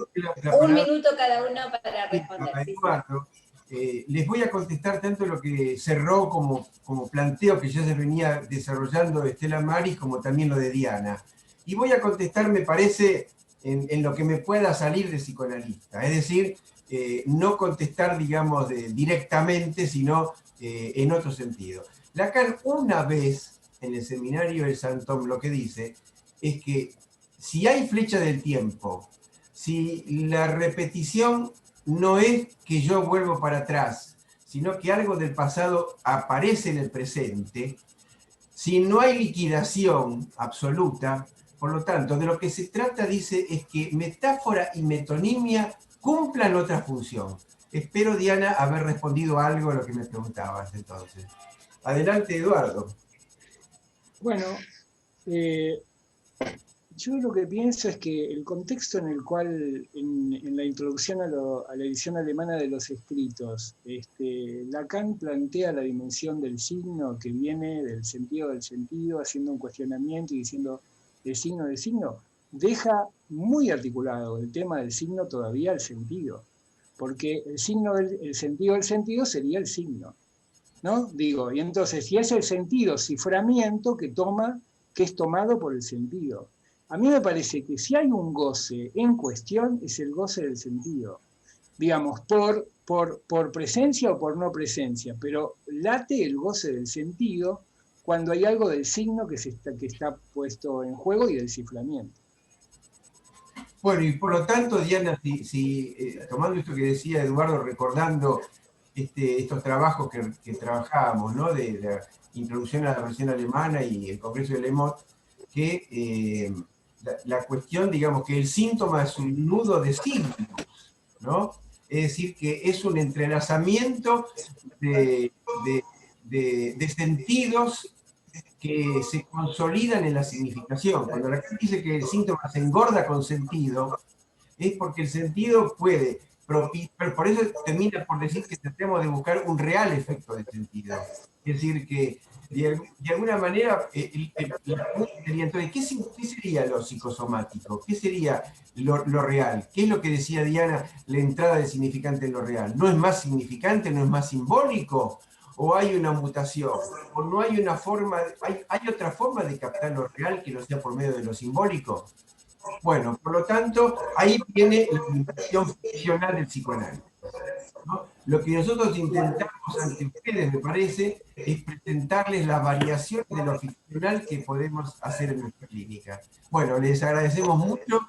un minuto cada uno para responder. Eduardo, les voy a contestar tanto lo que cerró como planteo que ya se venía desarrollando de Estela Maris, como también lo de Diana. Y voy a contestar, me parece, en lo que me pueda salir de psicoanalista. Es decir, no contestar, digamos, directamente, sino en otro sentido. Lacan una vez en el seminario del Santón lo que dice es que si hay flecha del tiempo, si la repetición no es que yo vuelvo para atrás, sino que algo del pasado aparece en el presente, si no hay liquidación absoluta, por lo tanto, de lo que se trata, dice, es que metáfora y metonimia cumplan otra función. Espero, Diana, haber respondido algo a lo que me preguntabas entonces. Adelante, Eduardo. Bueno, yo lo que pienso es que el contexto en el cual, en la introducción a la edición alemana de los escritos, Lacan plantea la dimensión del signo que viene del sentido, haciendo un cuestionamiento y diciendo el signo, deja muy articulado el tema del signo todavía al sentido, porque el sentido del sentido sería el signo, ¿no? Digo, y entonces, si es el sentido ciframiento que es tomado por el sentido. A mí me parece que si hay un goce en cuestión, es el goce del sentido. Digamos, por presencia o por no presencia, pero late el goce del sentido cuando hay algo del signo que está puesto en juego y del ciframiento. Bueno, y por lo tanto, Diana, tomando esto que decía Eduardo, recordando estos trabajos que trabajábamos, ¿no? De la introducción a la versión alemana y el Congreso de Le Mot, que la cuestión, digamos, que el síntoma es un nudo de signos, ¿no? Es decir, que es un entrelazamiento de sentidos que se consolidan en la significación. Cuando la gente dice que el síntoma se engorda con sentido, es porque el sentido puede, por eso termina por decir que tratemos de buscar un real efecto de sentido. Es decir, que de alguna manera, la pregunta sería entonces, ¿qué sería lo psicosomático? ¿Qué sería lo real? ¿Qué es lo que decía Diana, la entrada del significante en lo real? ¿No es más significante, no es más simbólico? ¿O hay una mutación? ¿O no hay una forma, hay otra forma de captar lo real que no sea por medio de lo simbólico? Bueno, por lo tanto, ahí viene la limitación funcional del psicoanálisis, ¿no? Lo que nosotros intentamos ante ustedes, me parece, es presentarles las variaciones de lo ficcional que podemos hacer en nuestra clínica. Bueno, les agradecemos mucho.